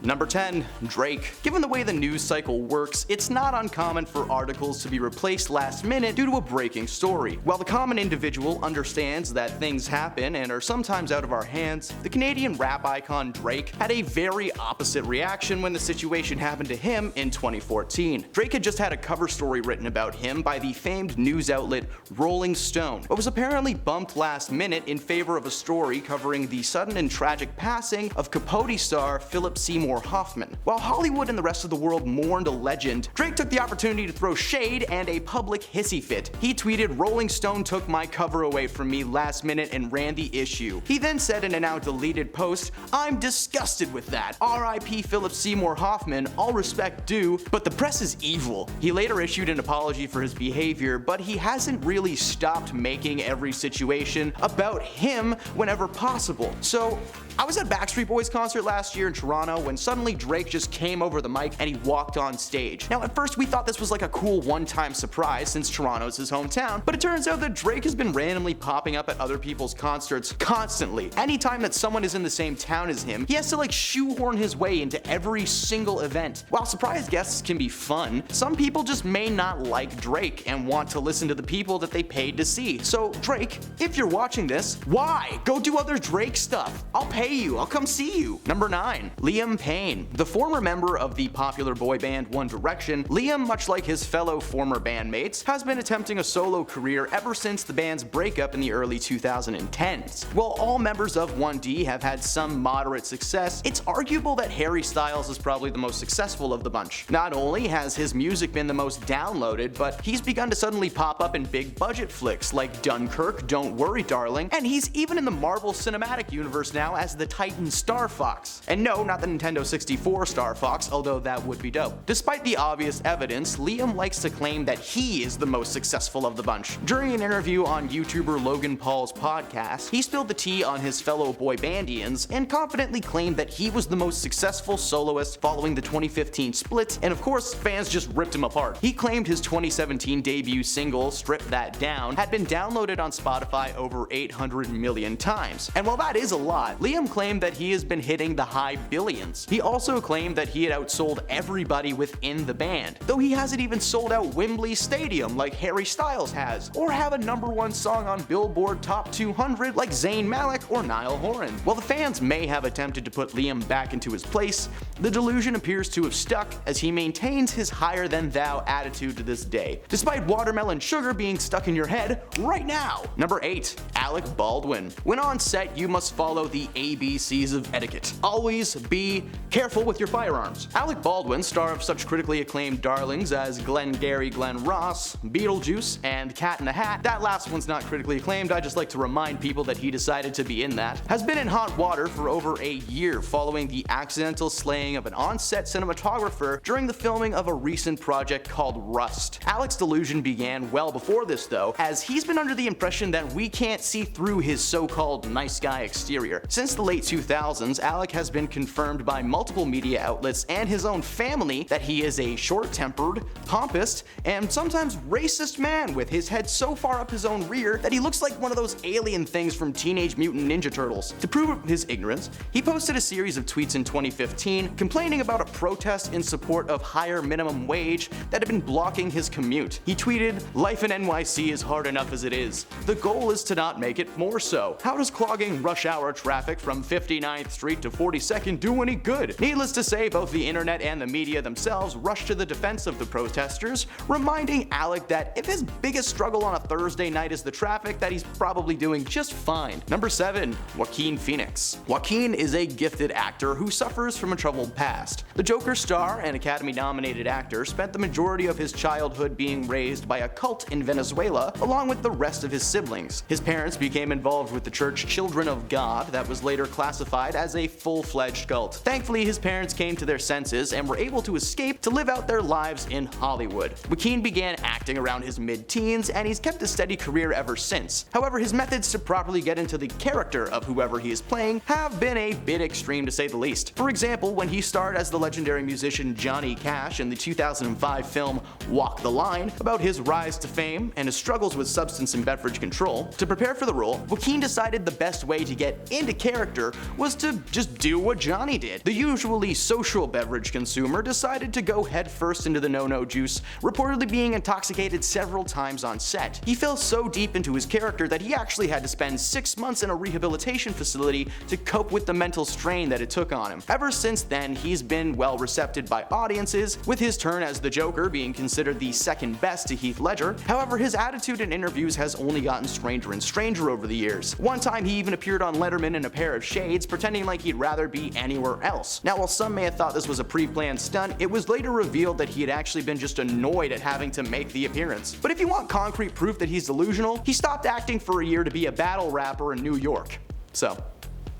Number 10. Drake. Given the way the news cycle works, it's not uncommon for articles to be replaced last minute due to a breaking story. While the common individual understands that things happen and are sometimes out of our hands, the Canadian rap icon Drake had a very opposite reaction when the situation happened to him in 2014. Drake had just had a cover story written about him by the famed news outlet Rolling Stone, but was apparently bumped last minute in favor of a story covering the sudden and tragic passing of Capote star Philip Seymour Hoffman. While Hollywood and the rest of the world mourned a legend, Drake took the opportunity to throw shade and a public hissy fit. He tweeted, "Rolling Stone took my cover away from me last minute and ran the issue." He then said in a now deleted post, "I'm disgusted with that. R.I.P. Philip Seymour Hoffman, all respect due, but the press is evil." He later issued an apology for his behavior, but he hasn't really stopped making every situation about him whenever possible. So, I was at Backstreet Boys concert last year in Toronto when suddenly Drake just came over the mic and he walked on stage. Now at first we thought this was like a cool one-time surprise since Toronto's his hometown, but it turns out that Drake has been randomly popping up at other people's concerts constantly. Anytime that someone is in the same town as him, he has to like shoehorn his way into every single event. While surprise guests can be fun, some people just may not like Drake and want to listen to the people that they paid to see. So Drake, if you're watching this, why? Go do other Drake stuff. I'll pay you. I'll come see you. Number 9. Liam Payne. The former member of the popular boy band One Direction, Liam, much like his fellow former bandmates, has been attempting a solo career ever since the band's breakup in the early 2010s. While all members of 1D have had some moderate success, it's arguable that Harry Styles is probably the most successful of the bunch. Not only has his music been the most downloaded, but he's begun to suddenly pop up in big budget flicks like Dunkirk, Don't Worry Darling, and he's even in the Marvel Cinematic Universe now as the Titan Star Fox. And no, not the Nintendo 64 Star Fox, although that would be dope. Despite the obvious evidence, Liam likes to claim that he is the most successful of the bunch. During an interview on YouTuber Logan Paul's podcast, he spilled the tea on his fellow boy bandians and confidently claimed that he was the most successful soloist following the 2015 split, and of course, fans just ripped him apart. He claimed his 2017 debut single, Strip That Down, had been downloaded on Spotify over 800 million times. And while that is a lot, Liam claimed that he has been hitting the high billions. He also claimed that he had outsold everybody within the band, though he hasn't even sold out Wembley Stadium like Harry Styles has, or have a #1 song on Billboard Top 200 like Zayn Malik or Niall Horan. While the fans may have attempted to put Liam back into his place, the delusion appears to have stuck as he maintains his higher-than-thou attitude to this day, despite Watermelon Sugar being stuck in your head right now. Number 8. Alec Baldwin. When on set, you must follow the ABCs of etiquette. Always be careful with your firearms. Alec Baldwin, star of such critically acclaimed darlings as Glengarry Glen Ross, Beetlejuice, and Cat in the Hat — that last one's not critically acclaimed, I just like to remind people that he decided to be in that — has been in hot water for over a year following the accidental slaying of an on-set cinematographer during the filming of a recent project called Rust. Alec's delusion began well before this though, as he's been under the impression that we can't see through his so-called nice guy exterior. Since the late 2000s, Alec has been confirmed by multiple media outlets and his own family that he is a short-tempered, pompous, and sometimes racist man with his head so far up his own rear that he looks like one of those alien things from Teenage Mutant Ninja Turtles. To prove his ignorance, he posted a series of tweets in 2015 complaining about a protest in support of higher minimum wage that had been blocking his commute. He tweeted, "Life in NYC is hard enough as it is. The goal is to not make it more so. How does clogging rush hour traffic from 59th Street to 42nd do any good?" Needless to say, both the internet and the media themselves rushed to the defense of the protesters, reminding Alec that if his biggest struggle on a Thursday night is the traffic, that he's probably doing just fine. Number 7. Joaquin Phoenix. Joaquin is a gifted actor who suffers from a troubled past. The Joker star and Academy-nominated actor spent the majority of his childhood being raised by a cult in Venezuela, along with the rest of his siblings. His parents became involved with the church Children of God that was later classified as a full-fledged cult. Thankfully, his parents came to their senses and were able to escape to live out their lives in Hollywood. Joaquin began acting around his mid-teens, and he's kept a steady career ever since. However, his methods to properly get into the character of whoever he is playing have been a bit extreme to say the least. For example, when he starred as the legendary musician Johnny Cash in the 2005 film Walk the Line, about his rise to fame and his struggles with substance and beverage control. To prepare for the role, Joaquin decided the best way to get into character was to just do what Johnny did. The usually social beverage consumer decided to go headfirst into the no-no juice, reportedly being intoxicated several times on set. He fell so deep into his character that he actually had to spend 6 months in a rehabilitation facility to cope with the mental strain that it took on him. Ever since then, he's been well received by audiences, with his turn as the Joker being considered the second best to Heath Ledger. However, his attitude in interviews has only gotten stranger and stranger over the years. One time he even appeared on Letterman in a pair of shades, pretending like he'd rather be anywhere else. Now, while some may have thought this was a pre-planned stunt, it was later revealed that he had actually been just annoyed at having to make the appearance. But if you want concrete proof that he's delusional, he stopped acting for a year to be a battle rapper in New York. So,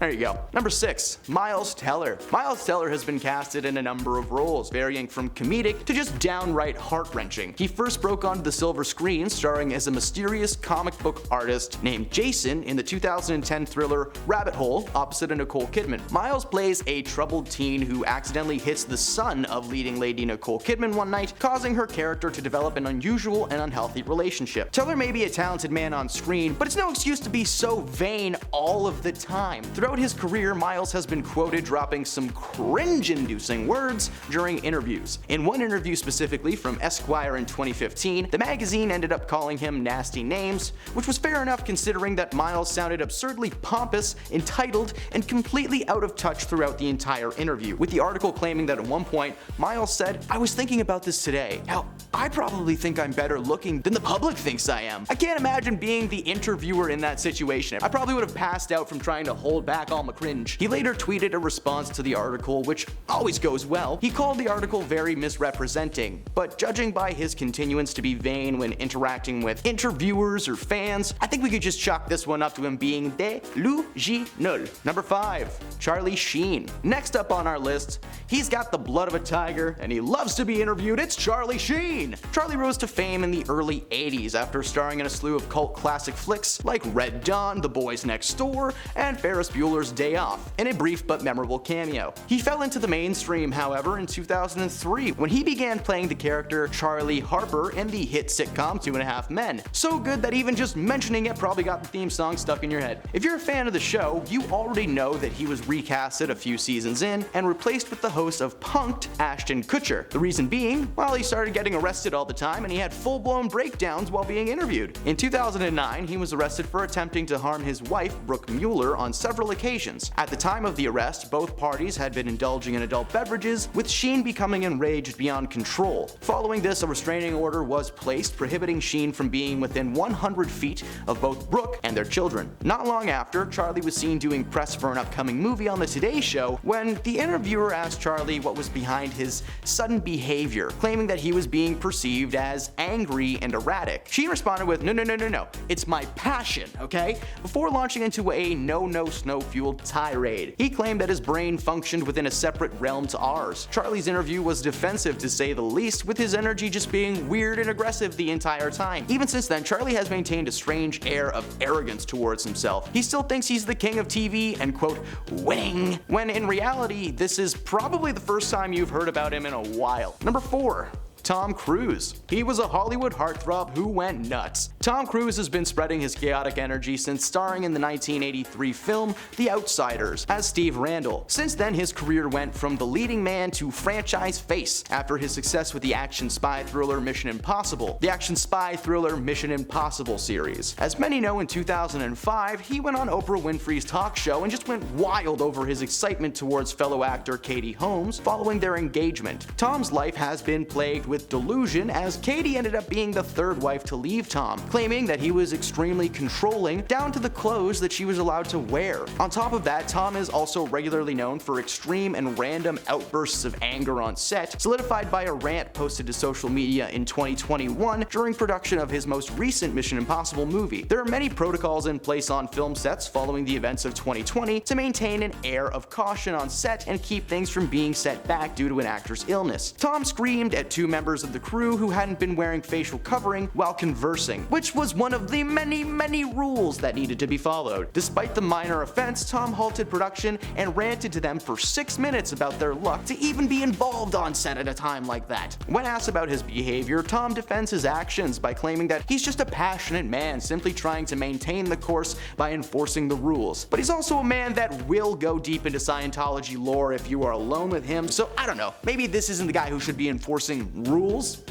there you go. Number 6. Miles Teller. Miles Teller has been casted in a number of roles, varying from comedic to just downright heart-wrenching. He first broke onto the silver screen starring as a mysterious comic book artist named Jason in the 2010 thriller Rabbit Hole, opposite of Nicole Kidman. Miles plays a troubled teen who accidentally hits the son of leading lady Nicole Kidman one night, causing her character to develop an unusual and unhealthy relationship. Teller may be a talented man on screen, but it's no excuse to be so vain all of the time. Throughout his career, Miles has been quoted dropping some cringe-inducing words during interviews. In one interview specifically from Esquire in 2015, the magazine ended up calling him nasty names, which was fair enough considering that Miles sounded absurdly pompous, entitled, and completely out of touch throughout the entire interview, with the article claiming that at one point, Miles said, "I was thinking about this today. How I probably think I'm better looking than the public thinks I am." I can't imagine being the interviewer in that situation. I probably would have passed out from trying to hold back all my cringe. He later tweeted a response to the article, which always goes well. He called the article very misrepresenting, but judging by his continuance to be vain when interacting with interviewers or fans, I think we could just chalk this one up to him being delusional. Number 5. Charlie Sheen. Next up on our list, he's got the blood of a tiger and he loves to be interviewed. It's Charlie Sheen. Charlie rose to fame in the early 80s after starring in a slew of cult classic flicks like Red Dawn, The Boys Next Door, and Ferris Bueller's Day Off, in a brief but memorable cameo. He fell into the mainstream, however, in 2003 when he began playing the character Charlie Harper in the hit sitcom 2.5 Men. So good that even just mentioning it probably got the theme song stuck in your head. If you're a fan of the show, you already know that he was recasted a few seasons in and replaced with the host of Punk'd, Ashton Kutcher. The reason being, well, he started getting arrested all the time and he had full-blown breakdowns while being interviewed. In 2009, he was arrested for attempting to harm his wife, Brooke Mueller, on several occasions. At the time of the arrest, both parties had been indulging in adult beverages, with Sheen becoming enraged beyond control. Following this, a restraining order was placed prohibiting Sheen from being within 100 feet of both Brooke and their children. Not long after, Charlie was seen doing press for an upcoming movie on the Today Show when the interviewer asked Charlie what was behind his sudden behavior, claiming that he was being perceived as angry and erratic. Sheen responded with, No, it's my passion, okay?" before launching into a no-snow-fueled tirade. He claimed that his brain functioned within a separate realm to ours. Charlie's interview was defensive to say the least, with his energy just being weird and aggressive the entire time. Even since then, Charlie has maintained a strange air of arrogance towards himself. He still thinks he's the king of TV and quote, winning, when in reality, this is probably the first time you've heard about him in a while. Number 4. Tom Cruise. He was a Hollywood heartthrob who went nuts. Tom Cruise has been spreading his chaotic energy since starring in the 1983 film The Outsiders as Steve Randall. Since then, his career went from the leading man to franchise face after his success with the action spy thriller Mission Impossible, the action spy thriller Mission Impossible series. As many know, in 2005, he went on Oprah Winfrey's talk show and just went wild over his excitement towards fellow actor Katie Holmes following their engagement. Tom's life has been plagued with delusion, as Katie ended up being the third wife to leave Tom, claiming that he was extremely controlling down to the clothes that she was allowed to wear. On top of that, Tom is also regularly known for extreme and random outbursts of anger on set, solidified by a rant posted to social media in 2021 during production of his most recent Mission Impossible movie. There are many protocols in place on film sets following the events of 2020 to maintain an air of caution on set and keep things from being set back due to an actor's illness. Tom screamed at two members members of the crew who hadn't been wearing facial covering while conversing, which was one of the many rules that needed to be followed. Despite the minor offense, Tom halted production and ranted to them for 6 minutes about their luck to even be involved on set at a time like that. When asked about his behavior, Tom defends his actions by claiming that he's just a passionate man simply trying to maintain the course by enforcing the rules. But he's also a man that will go deep into Scientology lore if you are alone with him, so I don't know, maybe this isn't the guy who should be enforcing rules?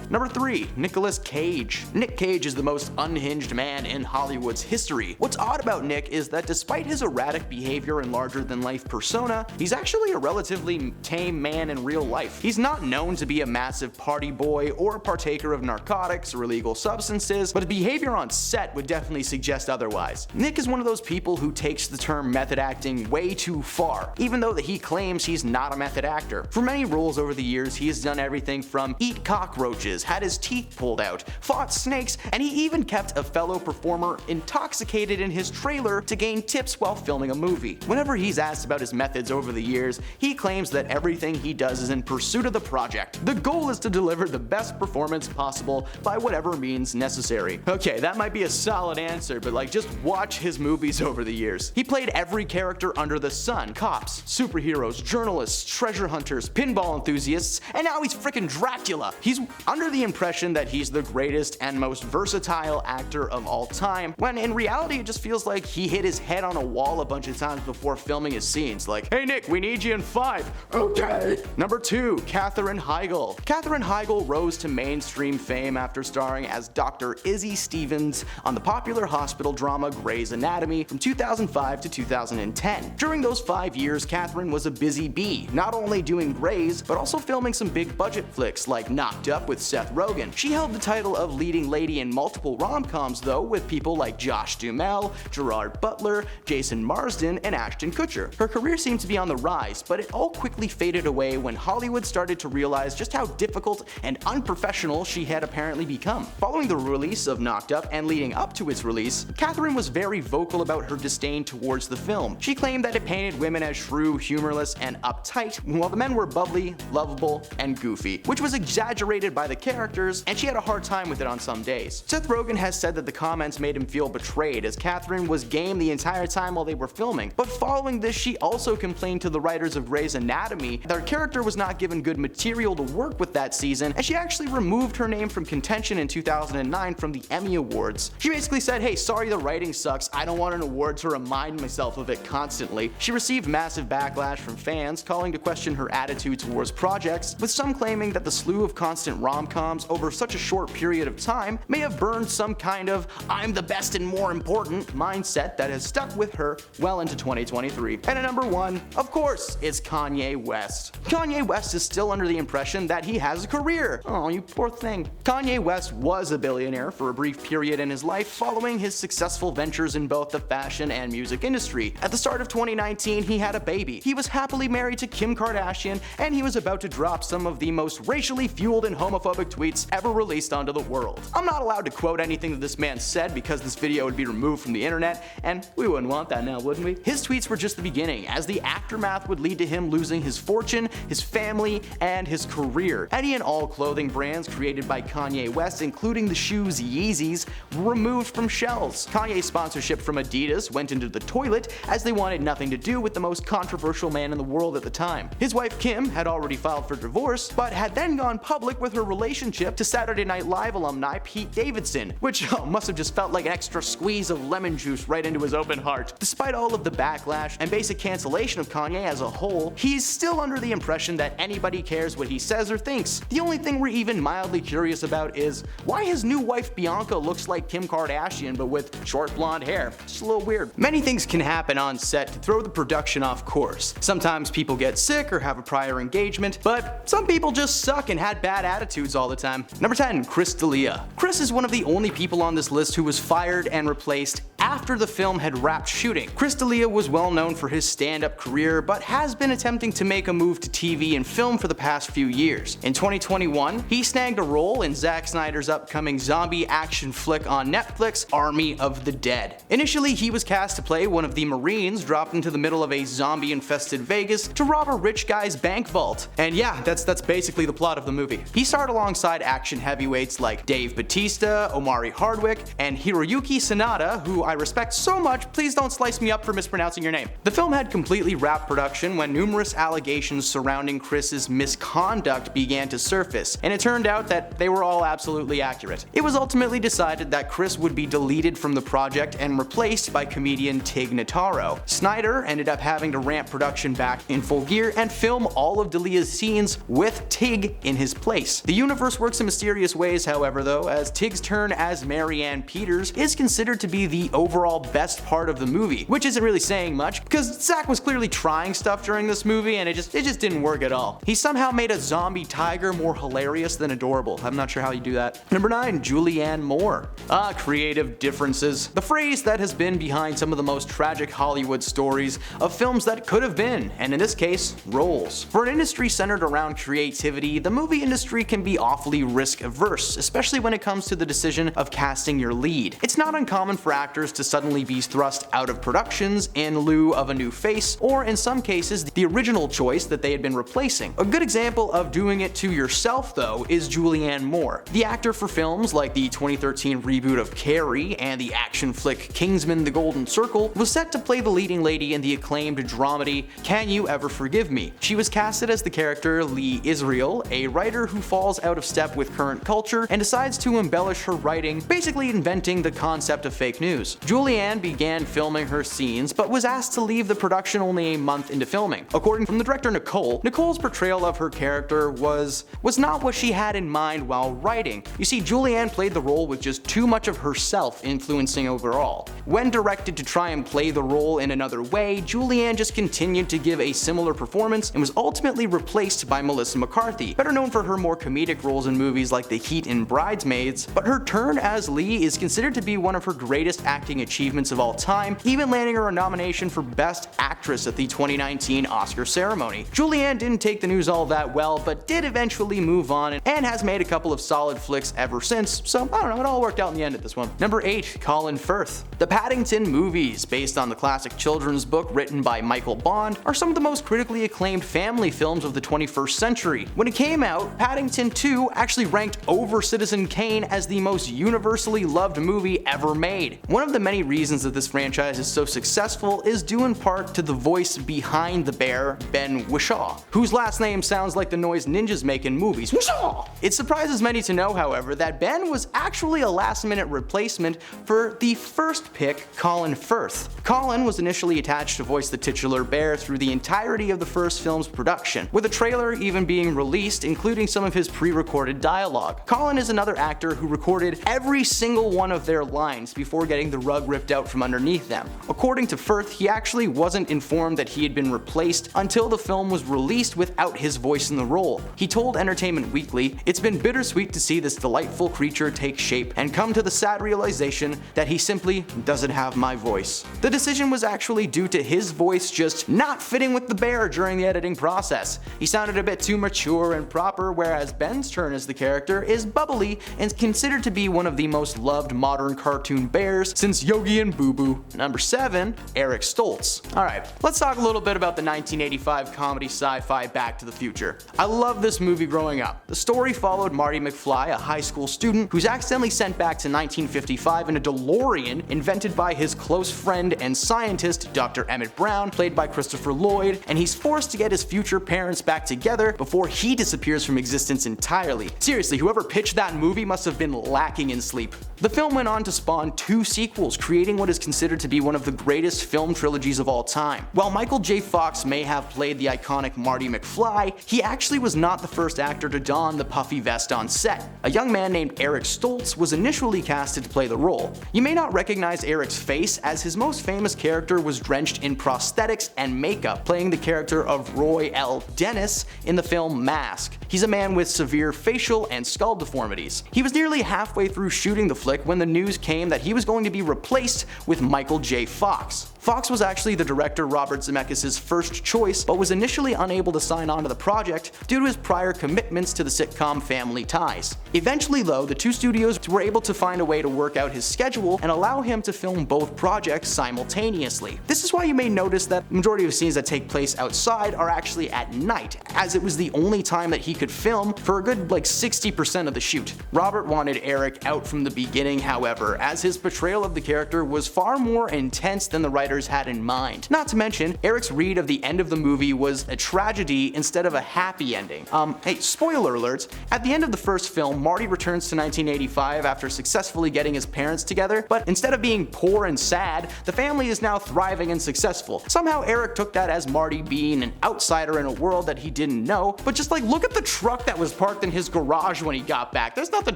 Number 3. Nicolas Cage. Nick Cage is the most unhinged man in Hollywood's history. What's odd about Nick is that despite his erratic behavior and larger-than-life persona, he's actually a relatively tame man in real life. He's not known to be a massive party boy or a partaker of narcotics or illegal substances, but his behavior on set would definitely suggest otherwise. Nick is one of those people who takes the term method acting way too far, even though that he claims he's not a method actor. For many roles over the years, he has done everything from eat cockroaches, had his teeth pulled out, fought snakes, and he even kept a fellow performer intoxicated in his trailer to gain tips while filming a movie. Whenever he's asked about his methods over the years, he claims that everything he does is in pursuit of the project. The goal is to deliver the best performance possible by whatever means necessary. Okay, that might be a solid answer, but just watch his movies over the years. He played every character under the sun: cops, superheroes, journalists, treasure hunters, pinball enthusiasts, and now he's freaking Dracula. He's under the impression that he's the greatest and most versatile actor of all time, when in reality it just feels like he hit his head on a wall a bunch of times before filming his scenes. Like, hey Nick, we need you in 5. Okay. Number 2. Katherine Heigl. Katherine Heigl rose to mainstream fame after starring as Dr. Izzy Stevens on the popular hospital drama Grey's Anatomy from 2005 to 2010. During those 5 years, Katherine was a busy bee, not only doing Grey's, but also filming some big budget flicks like Knocked Up with Seth Rogen. She held the title of leading lady in multiple rom-coms though, with people like Josh Duhamel, Gerard Butler, Jason Marsden, and Ashton Kutcher. Her career seemed to be on the rise, but it all quickly faded away when Hollywood started to realize just how difficult and unprofessional she had apparently become. Following the release of Knocked Up and leading up to its release, Katherine was very vocal about her disdain towards the film. She claimed that it painted women as shrew, humorless, and uptight, while the men were bubbly, lovable, and goofy, which was exaggerated by the characters, and she had a hard time with it on some days. Seth Rogen has said that the comments made him feel betrayed, as Katherine was game the entire time while they were filming. But following this, she also complained to the writers of Grey's Anatomy that her character was not given good material to work with that season, and she actually removed her name from contention in 2009 from the Emmy Awards. She basically said, hey, sorry the writing sucks, I don't want an award to remind myself of it constantly. She received massive backlash from fans, calling to question her attitude towards projects, with some claiming that the slew of constant rom-coms over such a short period of time may have burned some kind of I'm the best and more important mindset that has stuck with her well into 2023. And at number 1, of course, it's Kanye West. Kanye West is still under the impression that he has a career. Oh, you poor thing. Kanye West was a billionaire for a brief period in his life following his successful ventures in both the fashion and music industry. At the start of 2019, he had a baby. He was happily married to Kim Kardashian, and he was about to drop some of the most racially fueled and homophobic tweets ever released onto the world. I'm not allowed to quote anything that this man said because this video would be removed from the internet, and we wouldn't want that now, wouldn't we? His tweets were just the beginning, as the aftermath would lead to him losing his fortune, his family, and his career. Any and all clothing brands created by Kanye West, including the shoes Yeezys, were removed from shelves. Kanye's sponsorship from Adidas went into the toilet, as they wanted nothing to do with the most controversial man in the world at the time. His wife Kim had already filed for divorce, but had then gone public with her relationship to Saturday Night Live alumni Pete Davidson, which must have just felt like an extra squeeze of lemon juice right into his open heart. Despite all of the backlash and basic cancellation of Kanye as a whole, he's still under the impression that anybody cares what he says or thinks. The only thing we're even mildly curious about is why his new wife Bianca looks like Kim Kardashian but with short blonde hair. It's a little weird. Many things can happen on set to throw the production off course. Sometimes people get sick or have a prior engagement, but some people just suck and had bad attitudes all the time. Number 10, Chris D'Elia. Chris is one of the only people on this list who was fired and replaced after the film had wrapped shooting. Chris D'Elia was well known for his stand-up career, but has been attempting to make a move to TV and film for the past few years. In 2021, he snagged a role in Zack Snyder's upcoming zombie action flick on Netflix, Army of the Dead. Initially, he was cast to play one of the Marines dropped into the middle of a zombie-infested Vegas to rob a rich guy's bank vault. And yeah, that's basically the plot of the movie. He started starred alongside action heavyweights like Dave Bautista, Omari Hardwick, and Hiroyuki Sanada, who I respect so much, please don't slice me up for mispronouncing your name. The film had completely wrapped production when numerous allegations surrounding Chris's misconduct began to surface, and it turned out that they were all absolutely accurate. It was ultimately decided that Chris would be deleted from the project and replaced by comedian Tig Notaro. Snyder ended up having to ramp production back in full gear and film all of D'Elia's scenes with Tig in his place. The universe works in mysterious ways, however, though, as Tig's turn as Marianne Peters is considered to be the overall best part of the movie, which isn't really saying much, because Zack was clearly trying stuff during this movie and it just didn't work at all. He somehow made a zombie tiger more hilarious than adorable. I'm not sure how you do that. Number 9, Julianne Moore. Creative differences. The phrase that has been behind some of the most tragic Hollywood stories of films that could have been, and in this case, roles. For an industry centered around creativity, the movie industry can be awfully risk averse, especially when it comes to the decision of casting your lead. It's not uncommon for actors to suddenly be thrust out of productions in lieu of a new face, or in some cases, the original choice that they had been replacing. A good example of doing it to yourself, though, is Julianne Moore. The actor for films like the 2013 reboot of Carrie and the action flick Kingsman: The Golden Circle was set to play the leading lady in the acclaimed dramedy Can You Ever Forgive Me? She was casted as the character Lee Israel, a writer who falls out of step with current culture and decides to embellish her writing, basically inventing the concept of fake news. Julianne began filming her scenes but was asked to leave the production only a month into filming. According from the director Nicole's portrayal of her character was not what she had in mind while writing. You see, Julianne played the role with just too much of herself influencing overall. When directed to try and play the role in another way, Julianne just continued to give a similar performance and was ultimately replaced by Melissa McCarthy, better known for her more comedic roles in movies like The Heat and Bridesmaids, but her turn as Lee is considered to be one of her greatest acting achievements of all time, even landing her a nomination for Best Actress at the 2019 Oscar ceremony. Julianne didn't take the news all that well, but did eventually move on and has made a couple of solid flicks ever since, so I don't know, it all worked out in the end at this one. Number 8, Colin Firth. The Paddington movies, based on the classic children's book written by Michael Bond, are some of the most critically acclaimed family films of the 21st century. When it came out, Paddington 2 actually ranked over Citizen Kane as the most universally loved movie ever made. One of the many reasons that this franchise is so successful is due in part to the voice behind the bear, Ben Whishaw, whose last name sounds like the noise ninjas make in movies. Whishaw! It surprises many to know, however, that Ben was actually a last-minute replacement for the first pick, Colin Firth. Colin was initially attached to voice the titular bear through the entirety of the first film's production, with a trailer even being released including some of his pre-recorded dialogue. Colin is another actor who recorded every single one of their lines before getting the rug ripped out from underneath them. According to Firth, he actually wasn't informed that he had been replaced until the film was released without his voice in the role. He told Entertainment Weekly, "It's been bittersweet to see this delightful creature take shape and come to the sad realization that he simply doesn't have my voice." The decision was actually due to his voice just not fitting with the bear during the editing process. He sounded a bit too mature and proper, whereas Ben's turn as the character is bubbly and considered to be one of the most loved modern cartoon bears since Yogi and Boo Boo. Number 7, Eric Stoltz. Alright, let's talk a little bit about the 1985 comedy sci-fi Back to the Future. I loved this movie growing up. The story followed Marty McFly, a high school student who's accidentally sent back to 1955 in a DeLorean invented by his close friend and scientist Dr. Emmett Brown, played by Christopher Lloyd, and he's forced to get his future parents back together before he disappears from existence entirely. Seriously, whoever pitched that movie must have been lacking in sleep. The film went on to spawn 2 sequels, creating what is considered to be one of the greatest film trilogies of all time. While Michael J. Fox may have played the iconic Marty McFly, he actually was not the first actor to don the puffy vest on set. A young man named Eric Stoltz was initially casted to play the role. You may not recognize Eric's face, as his most famous character was drenched in prosthetics and makeup, playing the character of Roy L. Dennis in the film Mask. He's a man with severe facial and skull deformities. He was nearly halfway through shooting the flick when the news came that he was going to be replaced with Michael J. Fox. Fox was actually the director Robert Zemeckis' first choice, but was initially unable to sign on to the project due to his prior commitments to the sitcom Family Ties. Eventually though, the 2 studios were able to find a way to work out his schedule and allow him to film both projects simultaneously. This is why you may notice that the majority of scenes that take place outside are actually at night, as it was the only time that he could film for a good 60% of the shoot. Robert wanted Eric out from the beginning, however, as his portrayal of the character was far more intense than the writers had in mind. Not to mention, Eric's read of the end of the movie was a tragedy instead of a happy ending. Hey, spoiler alert, at the end of the first film, Marty returns to 1985 after successfully getting his parents together, but instead of being poor and sad, the family is now thriving and successful. Somehow Eric took that as Marty being an outsider in a world that he didn't know, but just look at the truck that was parked in his garage when he got back. There's nothing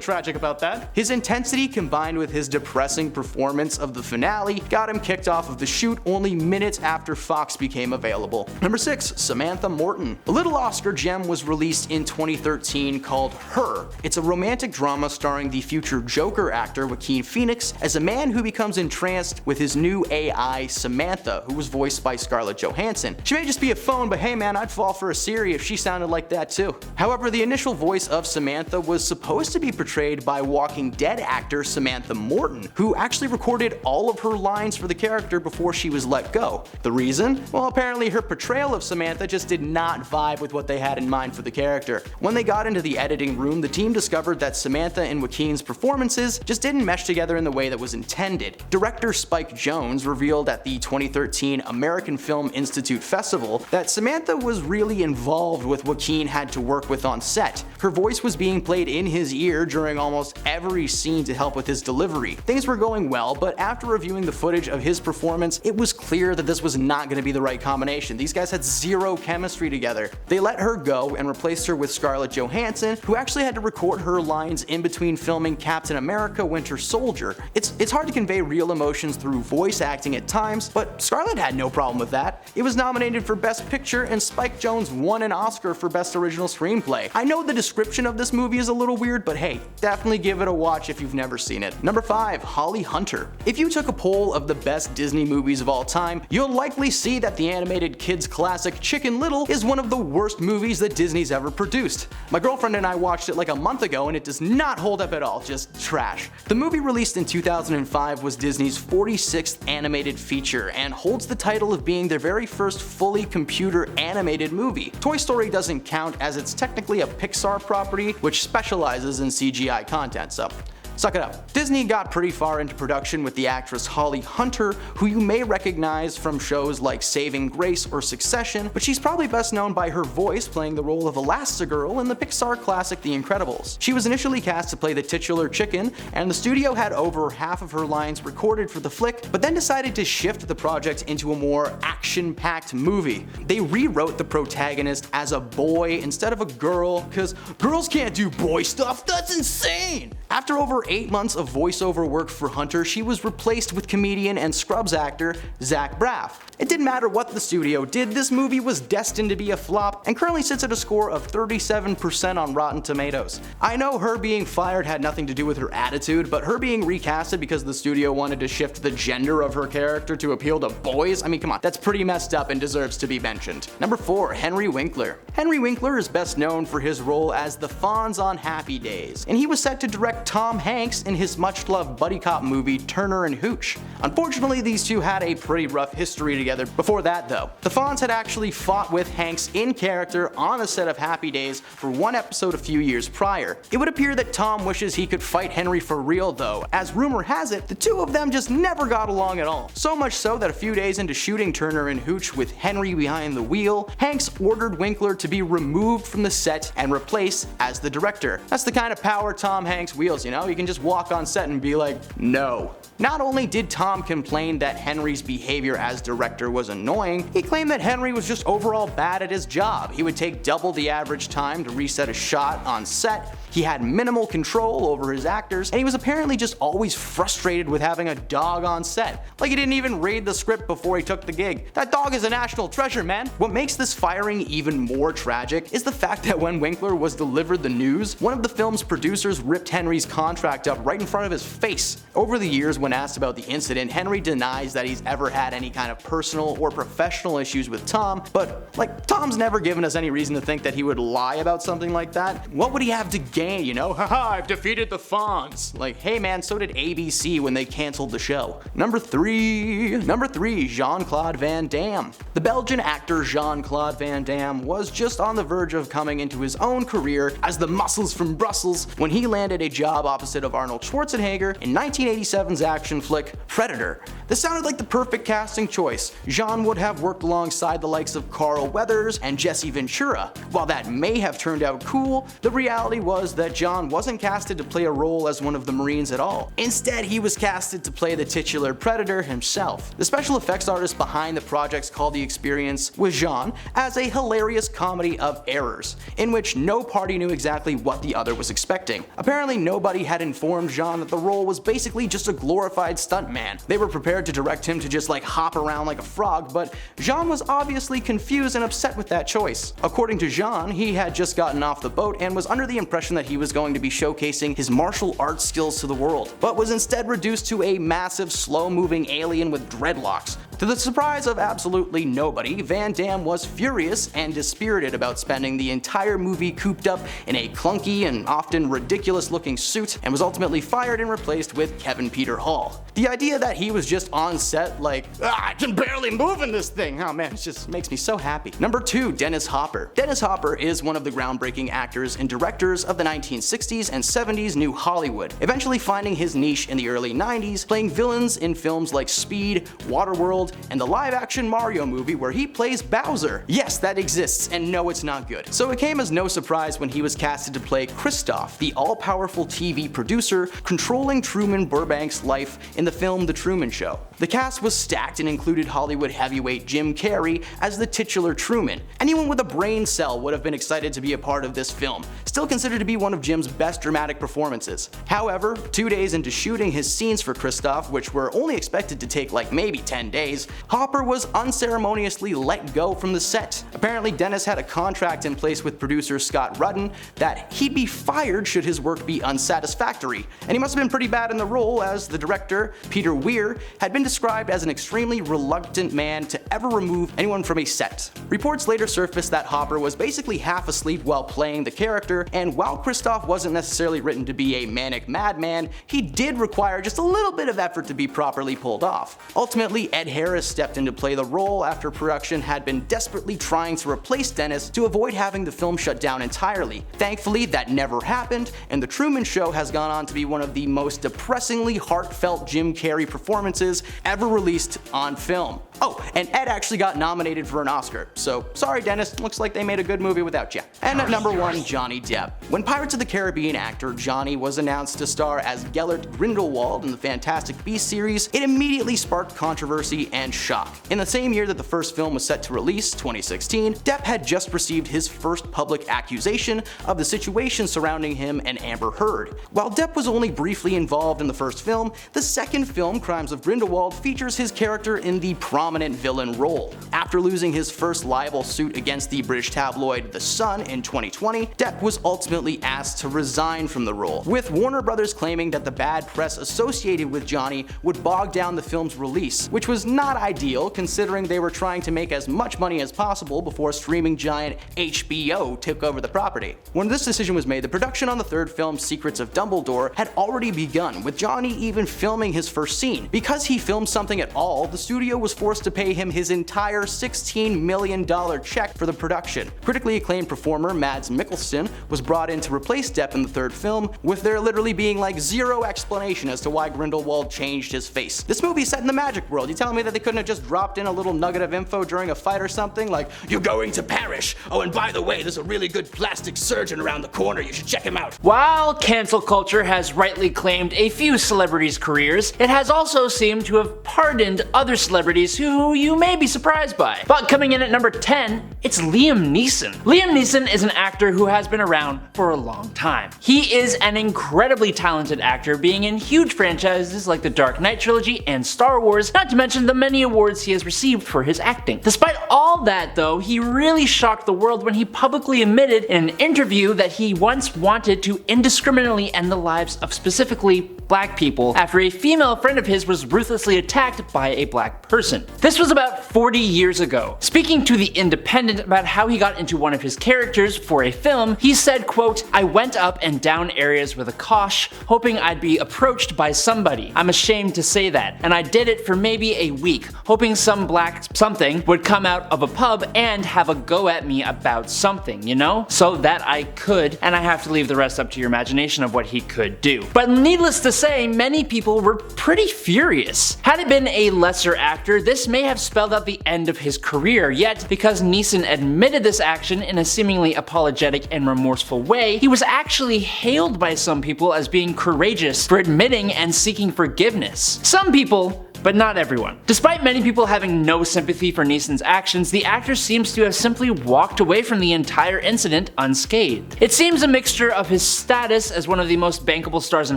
tragic about that. His intensity combined with his depressing performance of the finale got him kicked off of the shoot only minutes after Fox became available. Number 6. Samantha Morton. A little Oscar gem was released in 2013 called Her. It's a romantic drama starring the future Joker actor Joaquin Phoenix as a man who becomes entranced with his new AI Samantha, who was voiced by Scarlett Johansson. She may just be a phone, but hey man, I'd fall for a Siri if she sounded like that too. However, the initial voice of Samantha was supposed to be portrayed by Walking Dead actor Samantha Morton, who actually recorded all of her lines for the character before she was let go. The reason? Well, apparently her portrayal of Samantha just did not vibe with what they had in mind for the character. When they got into the editing room, the team discovered that Samantha and Joaquin's performances just didn't mesh together in the way that was intended. Director Spike Jonze revealed at the 2013 American Film Institute Festival that Samantha was really involved with Joaquin had to work with on set. Her voice was being played in his ear during almost every scene to help with his delivery. Things were going well, but after reviewing the footage of his performance, it was clear that this was not going to be the right combination. These guys had zero chemistry together. They let her go and replaced her with Scarlett Johansson, who actually had to record her lines in between filming Captain America: Winter Soldier. It's hard to convey real emotions through voice acting at times, but Scarlett had no problem with that. It was nominated for Best Picture, and Spike Jonze won an Oscar for Best Original Screenplay. I know the description of this movie is a little weird, but hey, definitely give it a watch if you've never seen it. Number 5. Holly Hunter. If you took a poll of the best Disney movies of all time, you'll likely see that the animated kids classic Chicken Little is one of the worst movies that Disney's ever produced. My girlfriend and I watched it like a month ago and it does not hold up at all, just trash. The movie, released in 2005, was Disney's 46th animated feature and holds the title of being their very first fully computer animated movie. Toy Story doesn't count as it's technically a Pixar property which specializes in CGI content, so suck it up. Disney got pretty far into production with the actress Holly Hunter, who you may recognize from shows like Saving Grace or Succession, but she's probably best known by her voice playing the role of Elastigirl in the Pixar classic The Incredibles. She was initially cast to play the titular chicken, and the studio had over half of her lines recorded for the flick, but then decided to shift the project into a more action-packed movie. They rewrote the protagonist as a boy instead of a girl, because girls can't do boy stuff, that's insane! After over 8 months of voiceover work for Hunter, she was replaced with comedian and Scrubs actor Zach Braff. It didn't matter what the studio did, this movie was destined to be a flop and currently sits at a score of 37% on Rotten Tomatoes. I know her being fired had nothing to do with her attitude, but her being recasted because the studio wanted to shift the gender of her character to appeal to boys, I mean come on, that's pretty messed up and deserves to be mentioned. Number 4. Henry Winkler. Henry Winkler is best known for his role as the Fonz on Happy Days, and he was set to direct Tom Hanks in his much-loved buddy cop movie Turner and Hooch. Unfortunately, these two had a pretty rough history together before that though. The Fonz had actually fought with Hanks in character on the set of Happy Days for one episode a few years prior. It would appear that Tom wishes he could fight Henry for real though, as rumor has it, the two of them just never got along at all. So much so that a few days into shooting Turner and Hooch with Henry behind the wheel, Hanks ordered Winkler to be removed from the set and replaced as the director. That's the kind of power Tom Hanks wields, you know? He can just walk on set and be like, no. Not only did Tom complain that Henry's behavior as director was annoying, he claimed that Henry was just overall bad at his job. He would take double the average time to reset a shot on set, he had minimal control over his actors, and he was apparently just always frustrated with having a dog on set. Like he didn't even read the script before he took the gig. That dog is a national treasure, man. What makes this firing even more tragic is the fact that when Winkler was delivered the news, one of the film's producers ripped Henry's contract up right in front of his face. Over the years, when when asked about the incident, Henry denies that he's ever had any kind of personal or professional issues with Tom, but like, Tom's never given us any reason to think that he would lie about something like that. What would he have to gain, you know? Haha, I've defeated the Fonz. Like, hey man, so did ABC when they canceled the show. Number 3, Jean-Claude Van Damme. The Belgian actor Jean-Claude Van Damme was just on the verge of coming into his own career as the muscles from Brussels when he landed a job opposite of Arnold Schwarzenegger in 1987's action flick Predator. This sounded like the perfect casting choice. Jean would have worked alongside the likes of Carl Weathers and Jesse Ventura. While that may have turned out cool, the reality was that Jean wasn't casted to play a role as one of the Marines at all. Instead, he was casted to play the titular Predator himself. The special effects artist behind the projects called the experience was Jean as a hilarious comedy of errors, in which no party knew exactly what the other was expecting. Apparently, nobody had informed Jean that the role was basically just a glorified stuntman. They were prepared to direct him to just like hop around like a frog, but Jean was obviously confused and upset with that choice. According to Jean, he had just gotten off the boat and was under the impression that he was going to be showcasing his martial arts skills to the world, but was instead reduced to a massive slow-moving alien with dreadlocks. To the surprise of absolutely nobody, Van Damme was furious and dispirited about spending the entire movie cooped up in a clunky and often ridiculous-looking suit, and was ultimately fired and replaced with Kevin Peter Hall. The idea that he was just on set like, I can barely move in this thing, oh man, it just makes me so happy. Number 2, Dennis Hopper. Dennis Hopper is one of the groundbreaking actors and directors of the 1960s and 70s New Hollywood, eventually finding his niche in the early 90s, playing villains in films like Speed, Waterworld, and the live-action Mario movie where he plays Bowser. Yes, that exists, and no, it's not good. So it came as no surprise when he was casted to play Christoph, the all-powerful TV producer controlling Truman Burbank's life in the film The Truman Show. The cast was stacked and included Hollywood heavyweight Jim Carrey as the titular Truman. Anyone with a brain cell would have been excited to be a part of this film, still considered to be one of Jim's best dramatic performances. However, 2 days into shooting his scenes for Christoph, which were only expected to take like maybe 10 days, Hopper was unceremoniously let go from the set. Apparently, Dennis had a contract in place with producer Scott Rudin that he'd be fired should his work be unsatisfactory, and he must have been pretty bad in the role, as the director, Peter Weir, had been described as an extremely reluctant man to ever remove anyone from a set. Reports later surfaced that Hopper was basically half asleep while playing the character, and while Christoph wasn't necessarily written to be a manic madman, he did require just a little bit of effort to be properly pulled off. Ultimately, Ed Harris stepped in to play the role after production had been desperately trying to replace Dennis to avoid having the film shut down entirely. Thankfully, that never happened, and The Truman Show has gone on to be one of the most depressingly heartfelt Jim Carrey performances ever released on film. Oh, and Ed actually got nominated for an Oscar, so sorry Dennis, looks like they made a good movie without you. And at number 1, Johnny Depp. When Pirates of the Caribbean actor Johnny was announced to star as Gellert Grindelwald in the Fantastic Beasts series, it immediately sparked controversy and shock. In the same year that the first film was set to release, 2016, Depp had just received his first public accusation of the situation surrounding him and Amber Heard. While Depp was only briefly involved in the first film, the second film, Crimes of Grindelwald, features his character in the prominent villain role. After losing his first libel suit against the British tabloid The Sun in 2020, Depp was ultimately asked to resign from the role, with Warner Brothers claiming that the bad press associated with Johnny would bog down the film's release, which was not ideal considering they were trying to make as much money as possible before streaming giant HBO took over the property. When this decision was made, the production on the third film, Secrets of Dumbledore, had already begun, with Johnny even filming his first scene. Because he filmed something at all, the studio was forced to pay him his entire $16 million check for the production. Critically acclaimed performer Mads Mikkelsen was brought in to replace Depp in the third film, with there literally being like zero explanation as to why Grindelwald changed his face. This movie's set in the magic world. You telling me that they couldn't have just dropped in a little nugget of info during a fight or something, like, you're going to perish, oh and by the way, there's a really good plastic surgeon around the corner, you should check him out. While cancel culture has rightly claimed a few celebrities' careers, it has also seemed to have pardoned other celebrities who you may be surprised by. But coming in at number 10, it's Liam Neeson. Liam Neeson is an actor who has been around for a long time. He is an incredibly talented actor, being in huge franchises like the Dark Knight trilogy and Star Wars, not to mention the many awards he has received for his acting. Despite all that though, he really shocked the world when he publicly admitted in an interview that he once wanted to indiscriminately end the lives of specifically black people after a female friend of his was ruthlessly attacked by a black person. This was about 40 years ago. Speaking to The Independent about how he got into one of his characters for a film, he said, quote, "I went up and down areas with a kosh, hoping I'd be approached by somebody. I'm ashamed to say that. And I did it for maybe a week, hoping some black something would come out of a pub and have a go at me about something, you know? So that I could, and I have to leave the rest up to your imagination of what he could do." But needless to say, many people were pretty furious. Had it been a lesser actor, this may have spelled out the end of his career, yet because Neeson admitted this action in a seemingly apologetic and remorseful way, he was actually hailed by some people as being courageous for admitting and seeking forgiveness. Some people, but not everyone. Despite many people having no sympathy for Neeson's actions, the actor seems to have simply walked away from the entire incident unscathed. It seems a mixture of his status as one of the most bankable stars in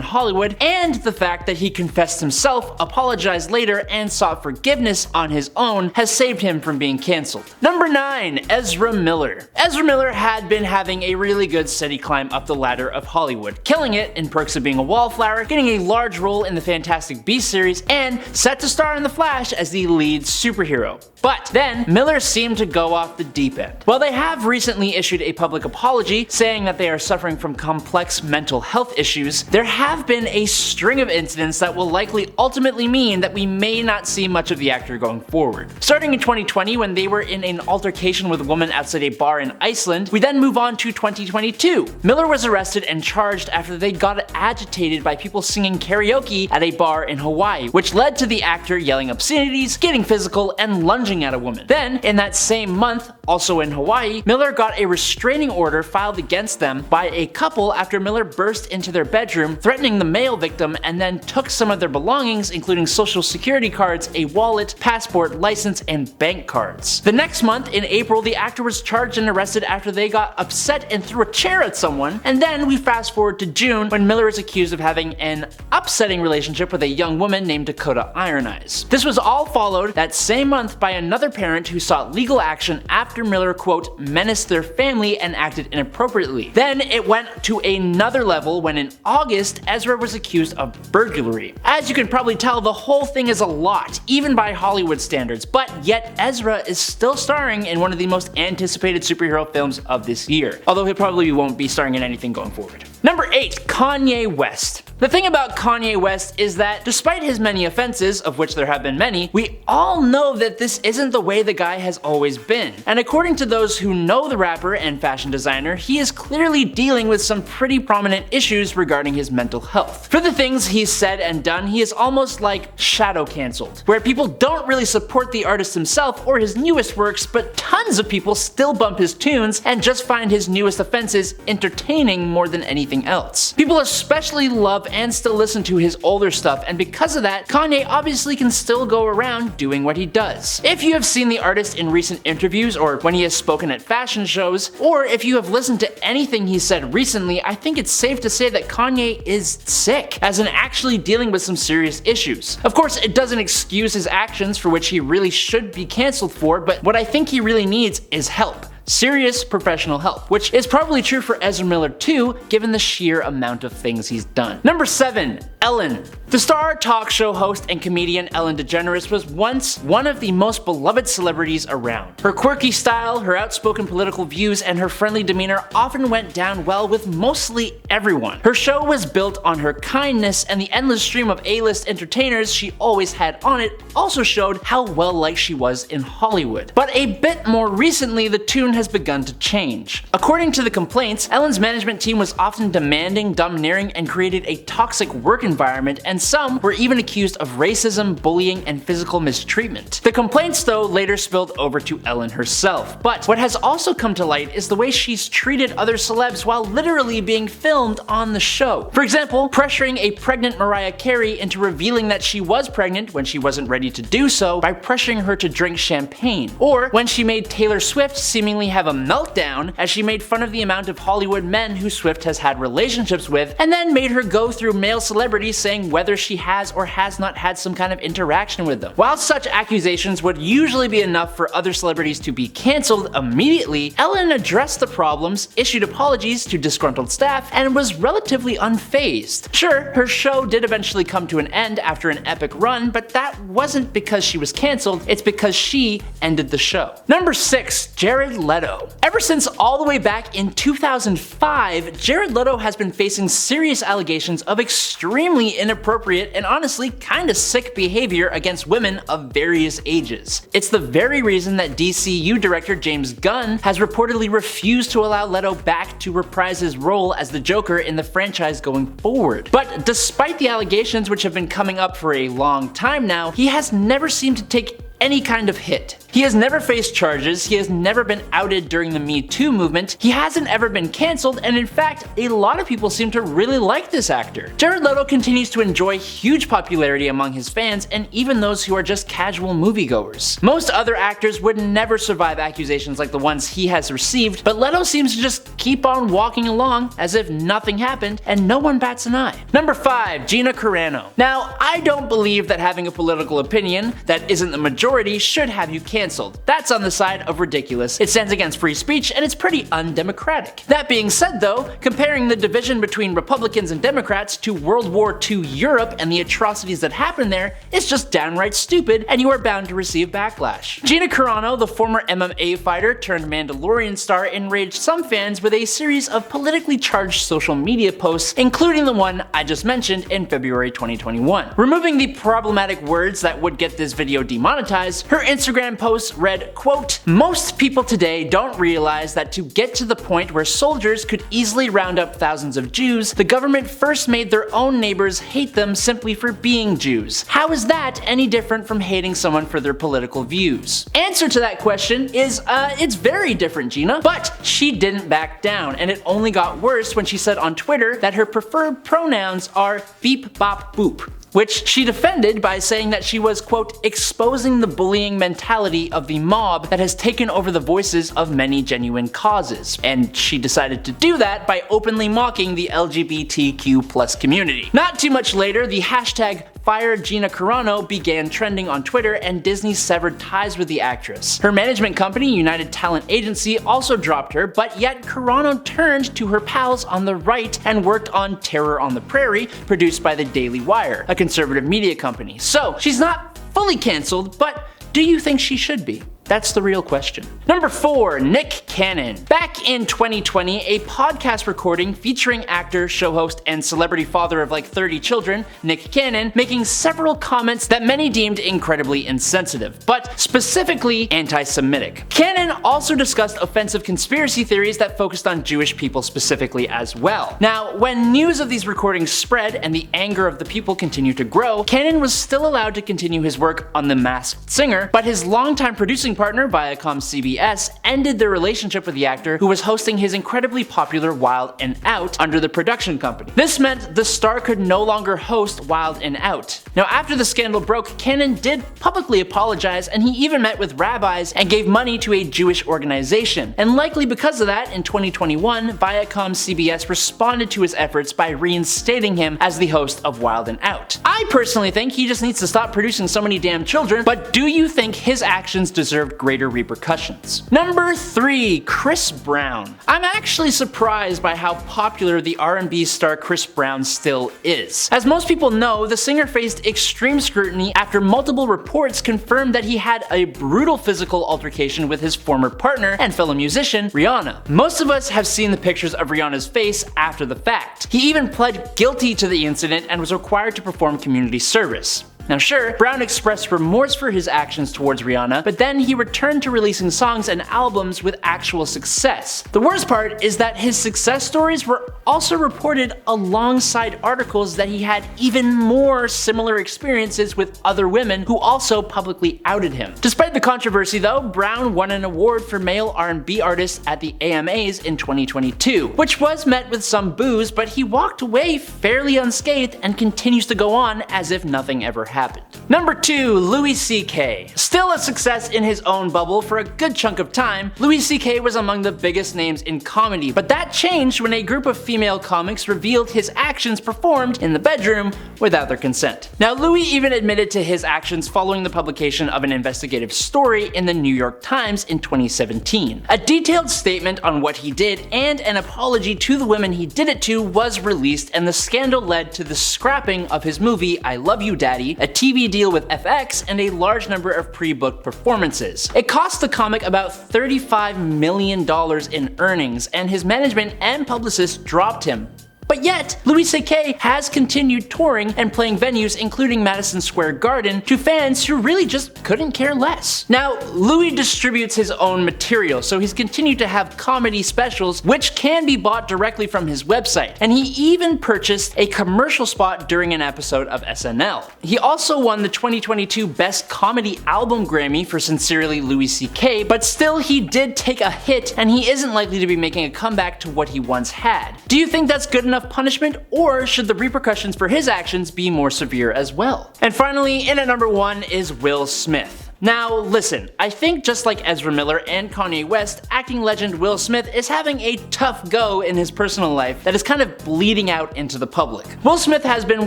Hollywood and the fact that he confessed himself, apologized later, and sought forgiveness on his own has saved him from being cancelled. Number 9. Ezra Miller. Ezra Miller had been having a really good steady climb up the ladder of Hollywood, killing it in Perks of Being a Wallflower, getting a large role in the Fantastic Beasts series, and set to star in The Flash as the lead superhero. But then, Miller seemed to go off the deep end. While they have recently issued a public apology saying that they are suffering from complex mental health issues, there have been a string of incidents that will likely ultimately mean that we may not see much of the actor going forward. Starting in 2020 when they were in an altercation with a woman outside a bar in Iceland, we then move on to 2022. Miller was arrested and charged after they got agitated by people singing karaoke at a bar in Hawaii, which led to the actor yelling obscenities, getting physical, and lunging at a woman. Then, in that same month, also in Hawaii, Miller got a restraining order filed against them by a couple after Miller burst into their bedroom, threatening the male victim, and then took some of their belongings, including social security cards, a wallet, passport, license, and bank cards. The next month, in April, the actor was charged and arrested after they got upset and threw a chair at someone, and then we fast forward to June when Miller is accused of having an upsetting relationship with a young woman named Dakota Iron Eyes. This was all followed that same month by another parent who sought legal action after Miller, quote, menaced their family and acted inappropriately. Then it went to another level when in August, Ezra was accused of burglary. As you can probably tell, the whole thing is a lot, even by Hollywood standards, but yet Ezra is still starring in one of the most anticipated superhero films of this year, although he probably won't be starring in anything going forward. Number 8. Kanye West. The thing about Kanye West is that despite his many offenses, of which there have been many, we all know that this isn't the way the guy has always been. And according to those who know the rapper and fashion designer, he is clearly dealing with some pretty prominent issues regarding his mental health. For the things he's said and done, he is almost like shadow cancelled, where people don't really support the artist himself or his newest works, but tons of people still bump his tunes and just find his newest offenses entertaining more than anything else. People especially love and still listen to his older stuff, and because of that, Kanye obviously can still go around doing what he does. If you have seen the artist in recent interviews or when he has spoken at fashion shows, or if you have listened to anything he said recently, I think it's safe to say that Kanye is sick, as in actually dealing with some serious issues. Of course, it doesn't excuse his actions, for which he really should be cancelled for, but what I think he really needs is help. Serious professional help, which is probably true for Ezra Miller too, given the sheer amount of things he's done. Number 7. Ellen. The star talk show host and comedian Ellen DeGeneres was once one of the most beloved celebrities around. Her quirky style, her outspoken political views, and her friendly demeanor often went down well with mostly everyone. Her show was built on her kindness, and the endless stream of A-list entertainers she always had on it also showed how well liked she was in Hollywood. But a bit more recently, the tune has begun to change. According to the complaints, Ellen's management team was often demanding, domineering, and created a toxic work environment, and some were even accused of racism, bullying, and physical mistreatment. The complaints, though, later spilled over to Ellen herself. But what has also come to light is the way she's treated other celebs while literally being filmed on the show. For example, pressuring a pregnant Mariah Carey into revealing that she was pregnant when she wasn't ready to do so by pressuring her to drink champagne. Or when she made Taylor Swift seemingly have a meltdown as she made fun of the amount of Hollywood men who Swift has had relationships with, and then made her go through male celebrities celebrities saying whether she has or has not had some kind of interaction with them. While such accusations would usually be enough for other celebrities to be cancelled immediately, Ellen addressed the problems, issued apologies to disgruntled staff, and was relatively unfazed. Sure, her show did eventually come to an end after an epic run, but that wasn't because she was cancelled, it's because she ended the show. Number 6. Jared Leto. Ever since all the way back in 2005, Jared Leto has been facing serious allegations of extremely inappropriate and honestly kinda sick behavior against women of various ages. It's the very reason that DCU director James Gunn has reportedly refused to allow Leto back to reprise his role as the Joker in the franchise going forward. But despite the allegations, which have been coming up for a long time now, he has never seemed to take any kind of hit. He has never faced charges, he has never been outed during the Me Too movement, he hasn't ever been cancelled, and in fact, a lot of people seem to really like this actor. Jared Leto continues to enjoy huge popularity among his fans and even those who are just casual moviegoers. Most other actors would never survive accusations like the ones he has received, but Leto seems to just keep on walking along as if nothing happened and no one bats an eye. Number 5. Gina Carano. Now, I don't believe that having a political opinion that isn't the majority should have you cancelled. That's on the side of ridiculous. It stands against free speech and it's pretty undemocratic. That being said though, comparing the division between Republicans and Democrats to World War II Europe and the atrocities that happened there is just downright stupid and you are bound to receive backlash. Gina Carano, the former MMA fighter turned Mandalorian star, enraged some fans with a series of politically charged social media posts, including the one I just mentioned in February 2021. Removing the problematic words that would get this video demonetized, her Instagram post read, quote, "Most people today don't realize that to get to the point where soldiers could easily round up thousands of Jews, the government first made their own neighbors hate them simply for being Jews. How is that any different from hating someone for their political views?" Answer to that question is, it's very different, Gina. But she didn't back down, and it only got worse when she said on Twitter that her preferred pronouns are beep bop boop, which she defended by saying that she was, quote, "exposing the bullying mentality of the mob that has taken over the voices of many genuine causes." And she decided to do that by openly mocking the LGBTQ+ community. Not too much later, the hashtag Fire Gina Carano began trending on Twitter and Disney severed ties with the actress. Her management company, United Talent Agency, also dropped her, but yet Carano turned to her pals on the right and worked on Terror on the Prairie, produced by the Daily Wire, a conservative media company. So she's not fully cancelled, but do you think she should be? That's the real question. Number 4. Nick Cannon. Back in 2020, a podcast recording featuring actor, show host, and celebrity father of like 30 children, Nick Cannon, making several comments that many deemed incredibly insensitive, but specifically anti-Semitic. Cannon also discussed offensive conspiracy theories that focused on Jewish people specifically as well. Now, when news of these recordings spread and the anger of the people continued to grow, Cannon was still allowed to continue his work on The Masked Singer, but his longtime producing partner, Viacom CBS, ended their relationship with the actor who was hosting his incredibly popular Wild and Out under the production company. This meant the star could no longer host Wild and Out. Now, after the scandal broke, Cannon did publicly apologize, and he even met with rabbis and gave money to a Jewish organization. And likely because of that, in 2021, Viacom CBS responded to his efforts by reinstating him as the host of Wild and Out. I personally think he just needs to stop producing so many damn children, but do you think his actions deserve greater repercussions? Number 3. Chris Brown. I'm actually surprised by how popular the R&B star Chris Brown still is. As most people know, the singer faced extreme scrutiny after multiple reports confirmed that he had a brutal physical altercation with his former partner and fellow musician, Rihanna. Most of us have seen the pictures of Rihanna's face after the fact. He even pled guilty to the incident and was required to perform community service. Now sure, Brown expressed remorse for his actions towards Rihanna, but then he returned to releasing songs and albums with actual success. The worst part is that his success stories were also reported alongside articles that he had even more similar experiences with other women who also publicly outed him. Despite the controversy though, Brown won an award for male R&B artist at the AMAs in 2022, which was met with some boos, but he walked away fairly unscathed and continues to go on as if nothing ever happened. happened. Number 2. Louis C.K. Still a success in his own bubble for a good chunk of time, Louis C.K. was among the biggest names in comedy, but that changed when a group of female comics revealed his actions performed in the bedroom without their consent. Now, Louis even admitted to his actions following the publication of an investigative story in the New York Times in 2017. A detailed statement on what he did and an apology to the women he did it to was released, and the scandal led to the scrapping of his movie I Love You Daddy, a TV deal with FX, and a large number of pre-booked performances. It cost the comic about $35 million in earnings, and his management and publicists dropped him. But yet, Louis C.K. has continued touring and playing venues including Madison Square Garden to fans who really just couldn't care less. Now, Louis distributes his own material, so he's continued to have comedy specials which can be bought directly from his website, and he even purchased a commercial spot during an episode of SNL. He also won the 2022 Best Comedy Album Grammy for Sincerely Louis C.K., but still he did take a hit and he isn't likely to be making a comeback to what he once had. Do you think that's good enough punishment, or should the repercussions for his actions be more severe as well? And finally, in at number 1 is Will Smith. Now listen, I think just like Ezra Miller and Kanye West, acting legend Will Smith is having a tough go in his personal life that is kind of bleeding out into the public. Will Smith has been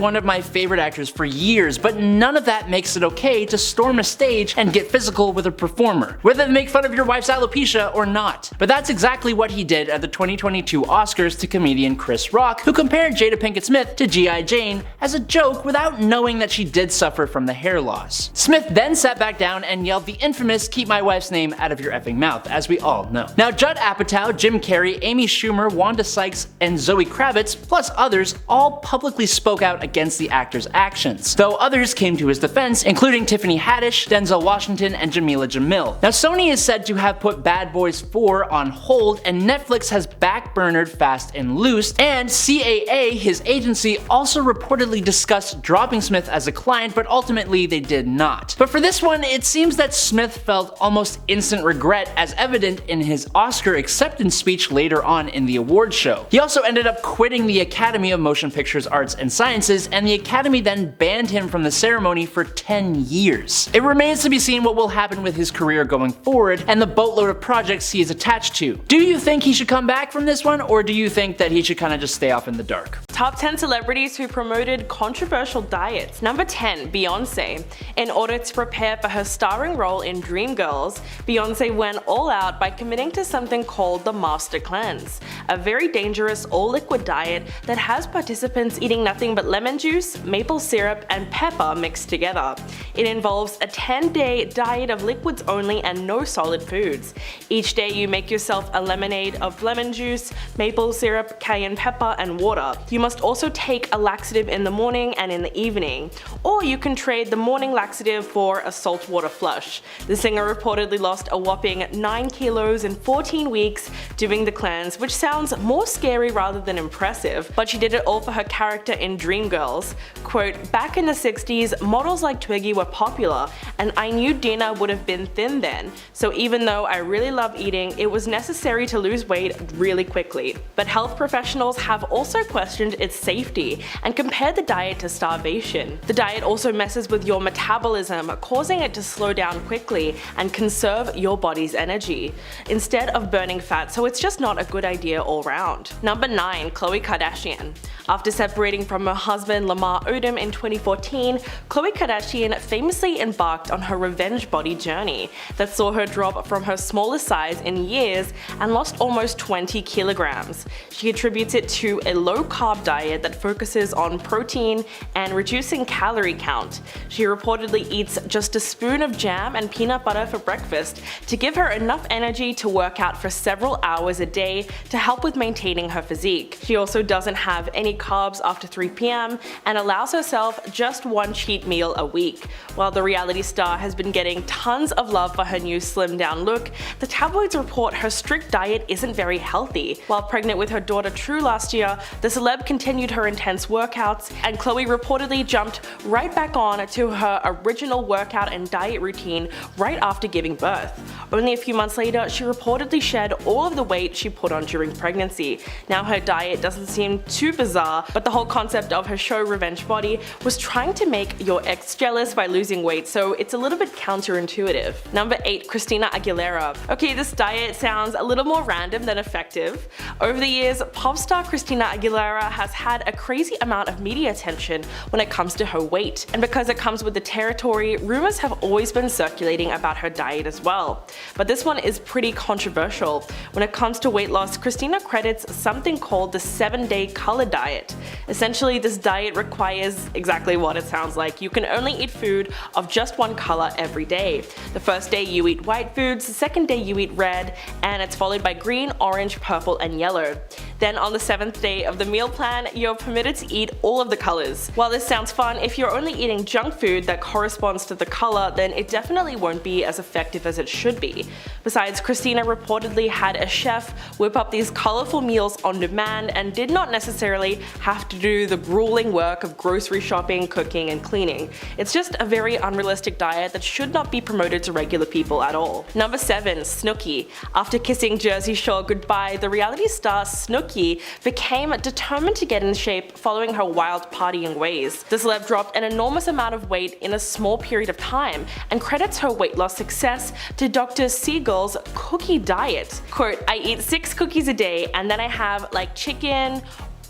one of my favorite actors for years, but none of that makes it okay to storm a stage and get physical with a performer, whether they make fun of your wife's alopecia or not. But that's exactly what he did at the 2022 Oscars to comedian Chris Rock, who compared Jada Pinkett Smith to G.I. Jane as a joke without knowing that she did suffer from the hair loss. Smith then sat back down and yelled the infamous "keep my wife's name out of your effing mouth," as we all know. Now, Judd Apatow, Jim Carrey, Amy Schumer, Wanda Sykes, and Zoe Kravitz, plus others, all publicly spoke out against the actor's actions, though others came to his defense, including Tiffany Haddish, Denzel Washington, and Jamila Jamil. Now, Sony is said to have put Bad Boys 4 on hold, and Netflix has backburnered Fast and Loose, and CAA, his agency, also reportedly discussed dropping Smith as a client, but ultimately they did not. But for this one, it seems that Smith felt almost instant regret, as evident in his Oscar acceptance speech later on in the awards show. He also ended up quitting the Academy of Motion Pictures Arts and Sciences, and the Academy then banned him from the ceremony for 10 years. It remains to be seen what will happen with his career going forward and the boatload of projects he is attached to. Do you think he should come back from this one, or do you think that he should kind of just stay off in the dark? Top 10 celebrities who promoted controversial diets. Number 10, Beyonce. In order to prepare for her starring role in Dreamgirls, Beyonce went all out by committing to something called the Master Cleanse, a very dangerous all-liquid diet that has participants eating nothing but lemon juice, maple syrup, and pepper mixed together. It involves a 10-day diet of liquids only and no solid foods. Each day you make yourself a lemonade of lemon juice, maple syrup, cayenne pepper, and water. You must also take a laxative in the morning and in the evening, or you can trade the morning laxative for a saltwater flush. The singer reportedly lost a whopping 9 kilos in 14 weeks doing the cleanse, which sounds more scary rather than impressive, but she did it all for her character in Dreamgirls. Quote, "Back in the 60s, models like Twiggy were popular, and I knew Dina would have been thin then, so even though I really love eating, it was necessary to lose weight really quickly." But health professionals have also questioned its safety and compared the diet to starvation. The diet also messes with your metabolism, causing it to slow down quickly and conserve your body's energy instead of burning fat, so it's just not a good idea all round. Number 9, Khloe Kardashian. After separating from her husband Lamar Odom in 2014, Khloe Kardashian famously embarked on her revenge body journey that saw her drop from her smallest size in years and lost almost 20 kilograms. She attributes it to a low-carb diet that focuses on protein and reducing calorie count. She reportedly eats just a spoon of jam and peanut butter for breakfast to give her enough energy to work out for several hours a day to help with maintaining her physique. She also doesn't have any carbs after 3 p.m. and allows herself just one cheat meal a week. While the reality star has been getting tons of love for her new slimmed down look, the tabloids report her strict diet isn't very healthy. While pregnant with her daughter True last year, the celeb continued her intense workouts, and Khloe reportedly jumped right back on to her original workout and diet routine right after giving birth. Only a few months later, she reportedly shed all of the weight she put on during pregnancy. Now her diet doesn't seem too bizarre, but the whole concept of her show Revenge Body was trying to make your ex jealous by losing weight, so it's a little bit counterintuitive. Number 8. Christina Aguilera. Okay, this diet sounds a little more random than effective. Over the years, pop star Christina Aguilera has had a crazy amount of media attention when it comes to her weight, and because it comes with the territory, rumors have always been circulating about her diet as well. But this one is pretty controversial. When it comes to weight loss, Christina credits something called the 7-day color diet. Essentially, this diet requires exactly what it sounds like. You can only eat food of just one color every day. The first day you eat white foods, the second day you eat red, and it's followed by green, orange, purple, and yellow. Then on the 7th day of the meal plan, you're permitted to eat all of the colors. While this sounds fun, if you're only eating junk food that corresponds to the color, then it definitely won't be as effective as it should be. Besides, Christina reportedly had a chef whip up these colorful meals on demand and did not necessarily have to do the grueling work of grocery shopping, cooking, and cleaning. It's just a very unrealistic diet that should not be promoted to regular people at all. Number 7. Snooki. After kissing Jersey Shore goodbye, the reality star Snooki became determined to get in shape following her wild partying ways. The celeb dropped an enormous amount of weight in a small period of time and credits her weight loss success to Dr. Siegel's cookie diet. Quote, "I eat 6 cookies a day and then I have like chicken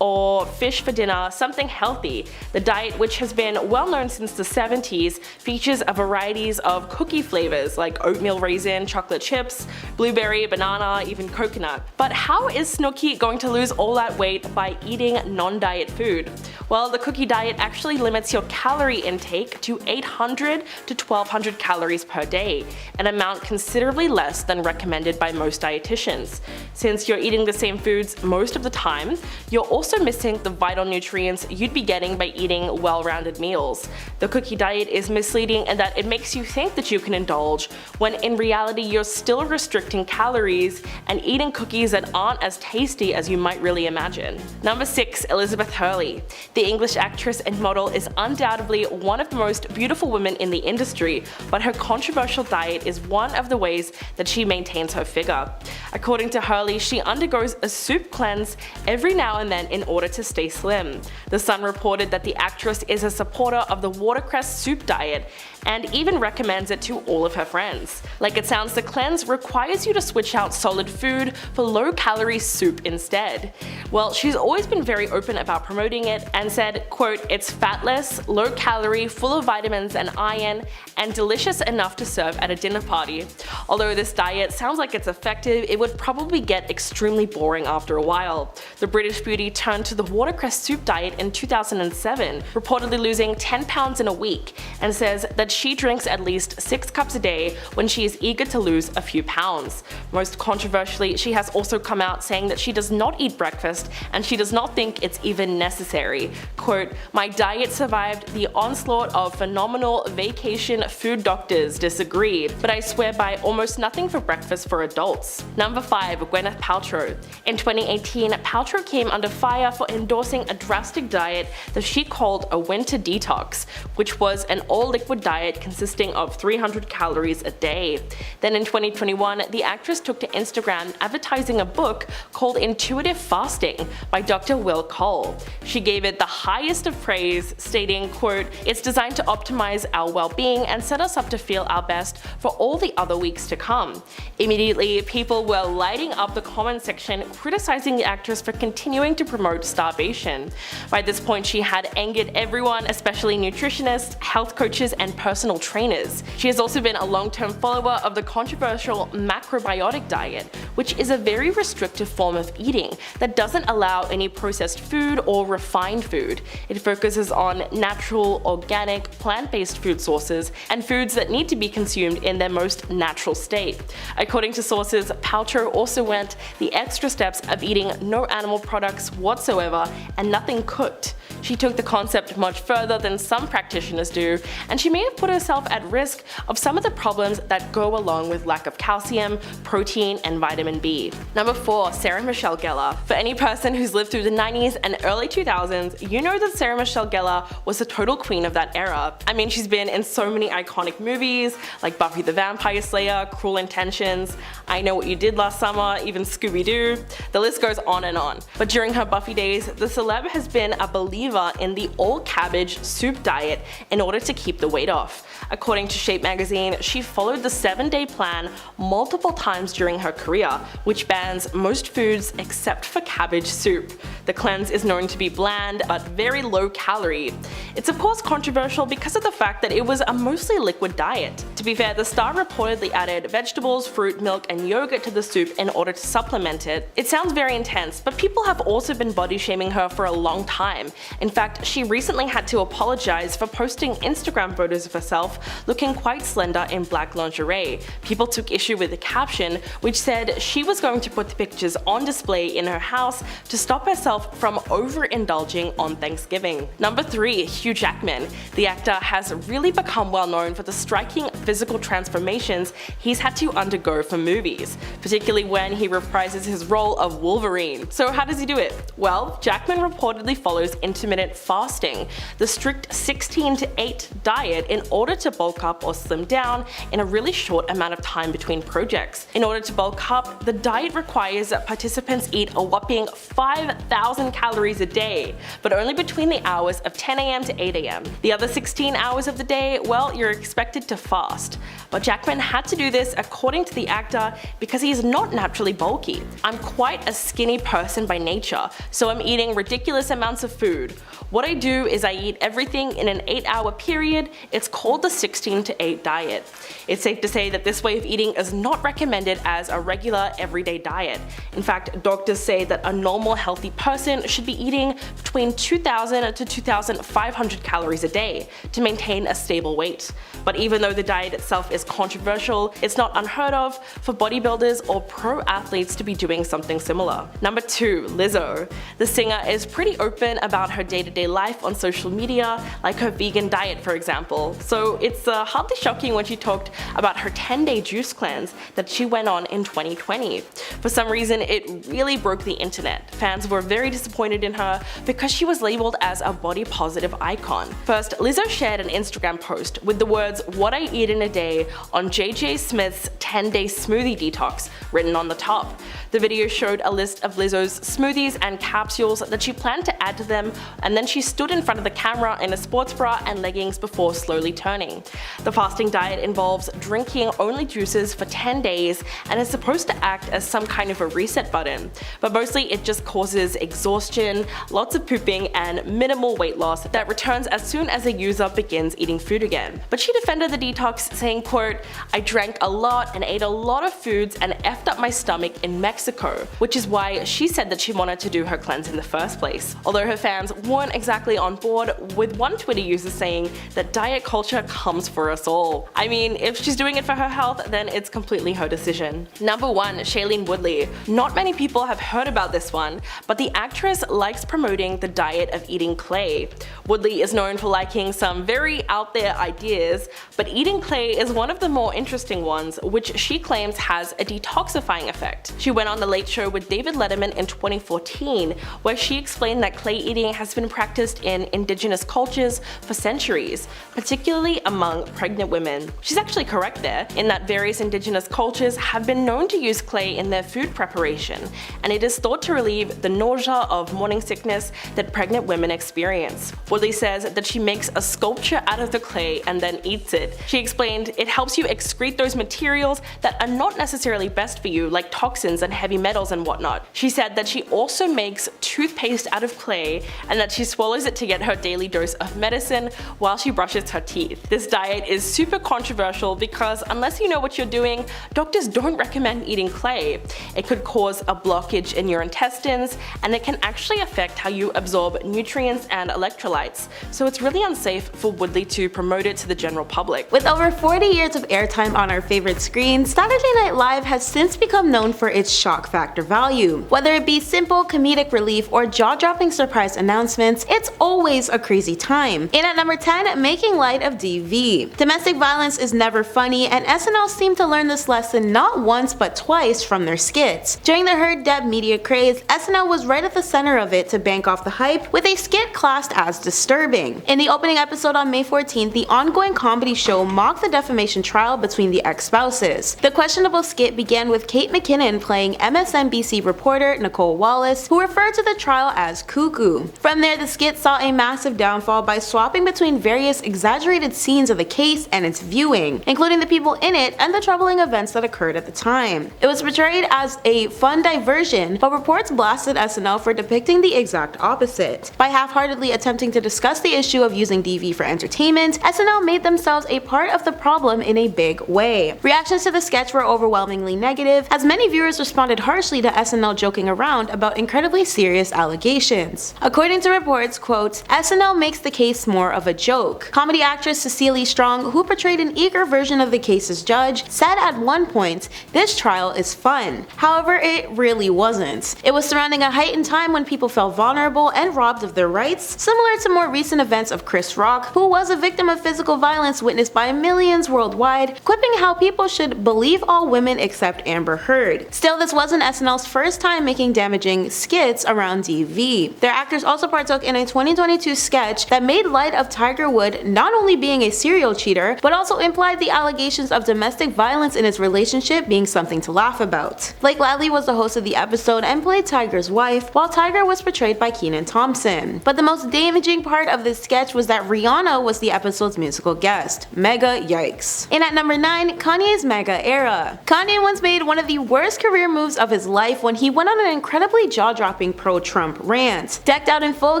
or fish for dinner, something healthy." The diet, which has been well known since the 70s, features a varieties of cookie flavors like oatmeal raisin, chocolate chips, blueberry, banana, even coconut. But how is Snooki going to lose all that weight by eating non-diet food? Well, the cookie diet actually limits your calorie intake to 800 to 1200 calories per day, an amount considerably less than recommended by most dietitians. Since you're eating the same foods most of the time, you're also missing the vital nutrients you'd be getting by eating well-rounded meals. The cookie diet is misleading in that it makes you think that you can indulge, when in reality you're still restricting calories and eating cookies that aren't as tasty as you might really imagine. Number 6. Elizabeth Hurley. The English actress and model is undoubtedly one of the most beautiful women in the industry, but her controversial diet is one of the ways that she maintains her figure. According to Hurley, she undergoes a soup cleanse every now and then in order to stay slim. The Sun reported that the actress is a supporter of the watercress soup diet and even recommends it to all of her friends. Like it sounds, the cleanse requires you to switch out solid food for low-calorie soup instead. Well, she's always been very open about promoting it and said, quote, "It's fatless, low-calorie, full of vitamins and iron, and delicious enough to serve at a dinner party." Although this diet sounds like it's effective, it would probably get extremely boring after a while. The British beauty turned to the watercress soup diet in 2007, reportedly losing 10 pounds in a week, and says that she drinks at least 6 cups a day when she is eager to lose a few pounds. Most controversially, she has also come out saying that she does not eat breakfast and she does not think it's even necessary. Quote, "My diet survived the onslaught of phenomenal vacation food doctors disagree, but I swear by almost nothing for breakfast for adults." Number 5. Gwyneth Paltrow. In 2018, Paltrow came under fire for endorsing a drastic diet that she called a winter detox, which was an all-liquid diet consisting of 300 calories a day. Then in 2021, the actress took to Instagram advertising a book called Intuitive Fasting by Dr. Will Cole. She gave it the highest of praise, stating, quote, "It's designed to optimize our well-being and set us up to feel our best for all the other weeks to come." Immediately, people were lighting up the comment section criticizing the actress for continuing to promote starvation. By this point, she had angered everyone, especially nutritionists, health coaches, and personal trainers. She has also been a long-term follower of the controversial macrobiotic diet, which is a very restrictive form of eating that doesn't allow any processed food or refined food. It focuses on natural, organic, plant-based food sources and foods that need to be consumed in their most natural state. According to sources, Paltrow also went the extra steps of eating no animal products whatsoever and nothing cooked. She took the concept much further than some practitioners do, and she may have put herself at risk of some of the problems that go along with lack of calcium, protein, and vitamin B. Number 4. Sarah Michelle Gellar. For any person who's lived through the 90s and early 2000s, you know that Sarah Michelle Gellar was the total queen of that era. I mean, she's been in so many iconic movies like Buffy the Vampire Slayer, Cruel Intentions, I Know What You Did Last Summer, even Scooby-Doo. The list goes on and on. But during her Buffy days, the celeb has been a believer in the all-cabbage soup diet in order to keep the weight off. According to Shape magazine, she followed the 7-day plan multiple times during her career, which bans most foods except for cabbage soup. The cleanse is known to be bland but very low calorie. It's of course controversial because of the fact that it was a mostly liquid diet. To be fair, the star reportedly added vegetables, fruit, milk, and yogurt to the soup in order to supplement it. It sounds very intense, but people have also been body shaming her for a long time. In fact, she recently had to apologize for posting Instagram photos of herself looking quite slender in black lingerie. People took issue with the caption, which said she was going to put the pictures on display in her house to stop herself from overindulging on Thanksgiving. Number 3. Hugh Jackman. The actor has really become well known for the striking physical transformations he's had to undergo for movies, particularly when he reprises his role of Wolverine. So how does he do it? Well, Jackman reportedly follows intermittent fasting, the strict 16-8 diet, in order to bulk up or slim down in a really short amount of time between projects. In order to bulk up, the diet requires that participants eat a whopping 5,000 calories a day, but only between the hours of 10 AM to 8 AM. The other 16 hours of the day, well, you're expected to fast. But Jackman had to do this, according to the actor, because he is not naturally bulky. I'm quite a skinny person by nature, so I'm eating ridiculous amounts of food. What I do is I eat everything in an 8-hour period. It's called the 16-8 diet. It's safe to say that this way of eating is not recommended as a regular everyday diet. In fact, doctors say that a normal healthy person should be eating between 2,000 to 2,500 calories a day to maintain a stable weight. But even though the diet itself is controversial, it's not unheard of for bodybuilders or pro athletes to be doing something similar. Number 2. Lizzo. The singer is pretty open about her day-to-day life on social media, like her vegan diet for example. So it's hardly shocking when she talked about her 10-day juice cleanse that she went on in 2020. For some reason, it really broke the internet. Fans were very disappointed in her because she was labeled as a body positive icon. First, Lizzo shared an Instagram post with the words "What I eat in a day" on JJ Smith's 10-day smoothie detox written on the top. The video showed a list of Lizzo's smoothies and capsules that she planned to add to them, and then she stood in front of the camera in a sports bra and leggings before slowly turning. The fasting diet involves drinking only juices for 10 days and is supposed to act as some kind of a reset button, but mostly it just causes exhaustion, lots of pooping, and minimal weight loss that returns as soon as a user begins eating food again. But she defended the detox, saying, quote, "I drank a lot and ate a lot of foods and effed up my stomach in Mexico," which is why she said that she wanted to do her cleanse in the first place. Although her fans weren't exactly on board, with one Twitter user saying that diet culture comes for us all. I mean, if she's doing it for her health, then it's completely her decision. Number 1. Shailene Woodley. Not many people have heard about this one, but the actress likes promoting the diet of eating clay. Woodley is known for liking some very out there ideas, but eating clay is one of the more interesting ones, which she claims has a detoxifying effect. She went on The Late Show with David Letterman in 2014, where she explained that clay eating has been practiced in indigenous cultures for centuries, particularly among pregnant women. She's actually correct there, in that various indigenous cultures have been known to use clay in their food preparation, and it is thought to relieve the nausea of morning sickness that pregnant women experience. Woodley says that she makes a sculpture out of the clay and then eats it. She explained it helps you excrete those materials that are not necessarily best for you, like toxins and heavy metals and whatnot. She said that she also makes toothpaste out of clay and that she swallows it to get her daily dose of medicine while she brushes her teeth. This diet is super controversial because unless you know what you're doing, doctors don't recommend eating clay. It could cause a blockage in your intestines, and it can actually affect how you absorb nutrients and electrolytes, so it's really unsafe for Woodley to promote it to the general public. With over 40 years of airtime on our favorite screens, Saturday Night Live has since become known for its shock factor value. Whether it be simple comedic relief or jaw-dropping surprise announcements, announcements, it's always a crazy time. And at number 10, making light of DV. Domestic violence is never funny, and SNL seemed to learn this lesson not once but twice from their skits. During the Heard Deb media craze, SNL was right at the center of it to bank off the hype with a skit classed as disturbing. In the opening episode on May 14th, the ongoing comedy show mocked the defamation trial between the ex-spouses. The questionable skit began with Kate McKinnon playing MSNBC reporter Nicole Wallace, who referred to the trial as cuckoo. From there, the skit saw a massive downfall by swapping between various exaggerated scenes of the case and its viewing, including the people in it and the troubling events that occurred at the time. It was portrayed as a fun diversion, but reports blasted SNL for depicting the exact opposite. By half-heartedly attempting to discuss the issue of using DV for entertainment, SNL made themselves a part of the problem in a big way. Reactions to the sketch were overwhelmingly negative, as many viewers responded harshly to SNL joking around about incredibly serious allegations. According to reports, quote, SNL makes the case more of a joke. Comedy actress Cecily Strong, who portrayed an eager version of the case's judge, said at one point, this trial is fun. However, it really wasn't. It was surrounding a heightened time when people felt vulnerable and robbed of their rights, similar to more recent events of Chris Rock, who was a victim of physical violence witnessed by millions worldwide, quipping how people should believe all women except Amber Heard. Still, this wasn't SNL's first time making damaging skits around DV. Their actors also partook in a 2022 sketch that made light of Tiger Woods not only being a serial cheater, but also implied the allegations of domestic violence in his relationship being something to laugh about. Blake Lively was the host of the episode and played Tiger's wife, while Tiger was portrayed by Kenan Thompson. But the most damaging part of this sketch was that Rihanna was the episode's musical guest. Mega yikes. And at number 9, Kanye's mega era. Kanye once made one of the worst career moves of his life when he went on an incredibly jaw-dropping pro-Trump rant. Decked out in full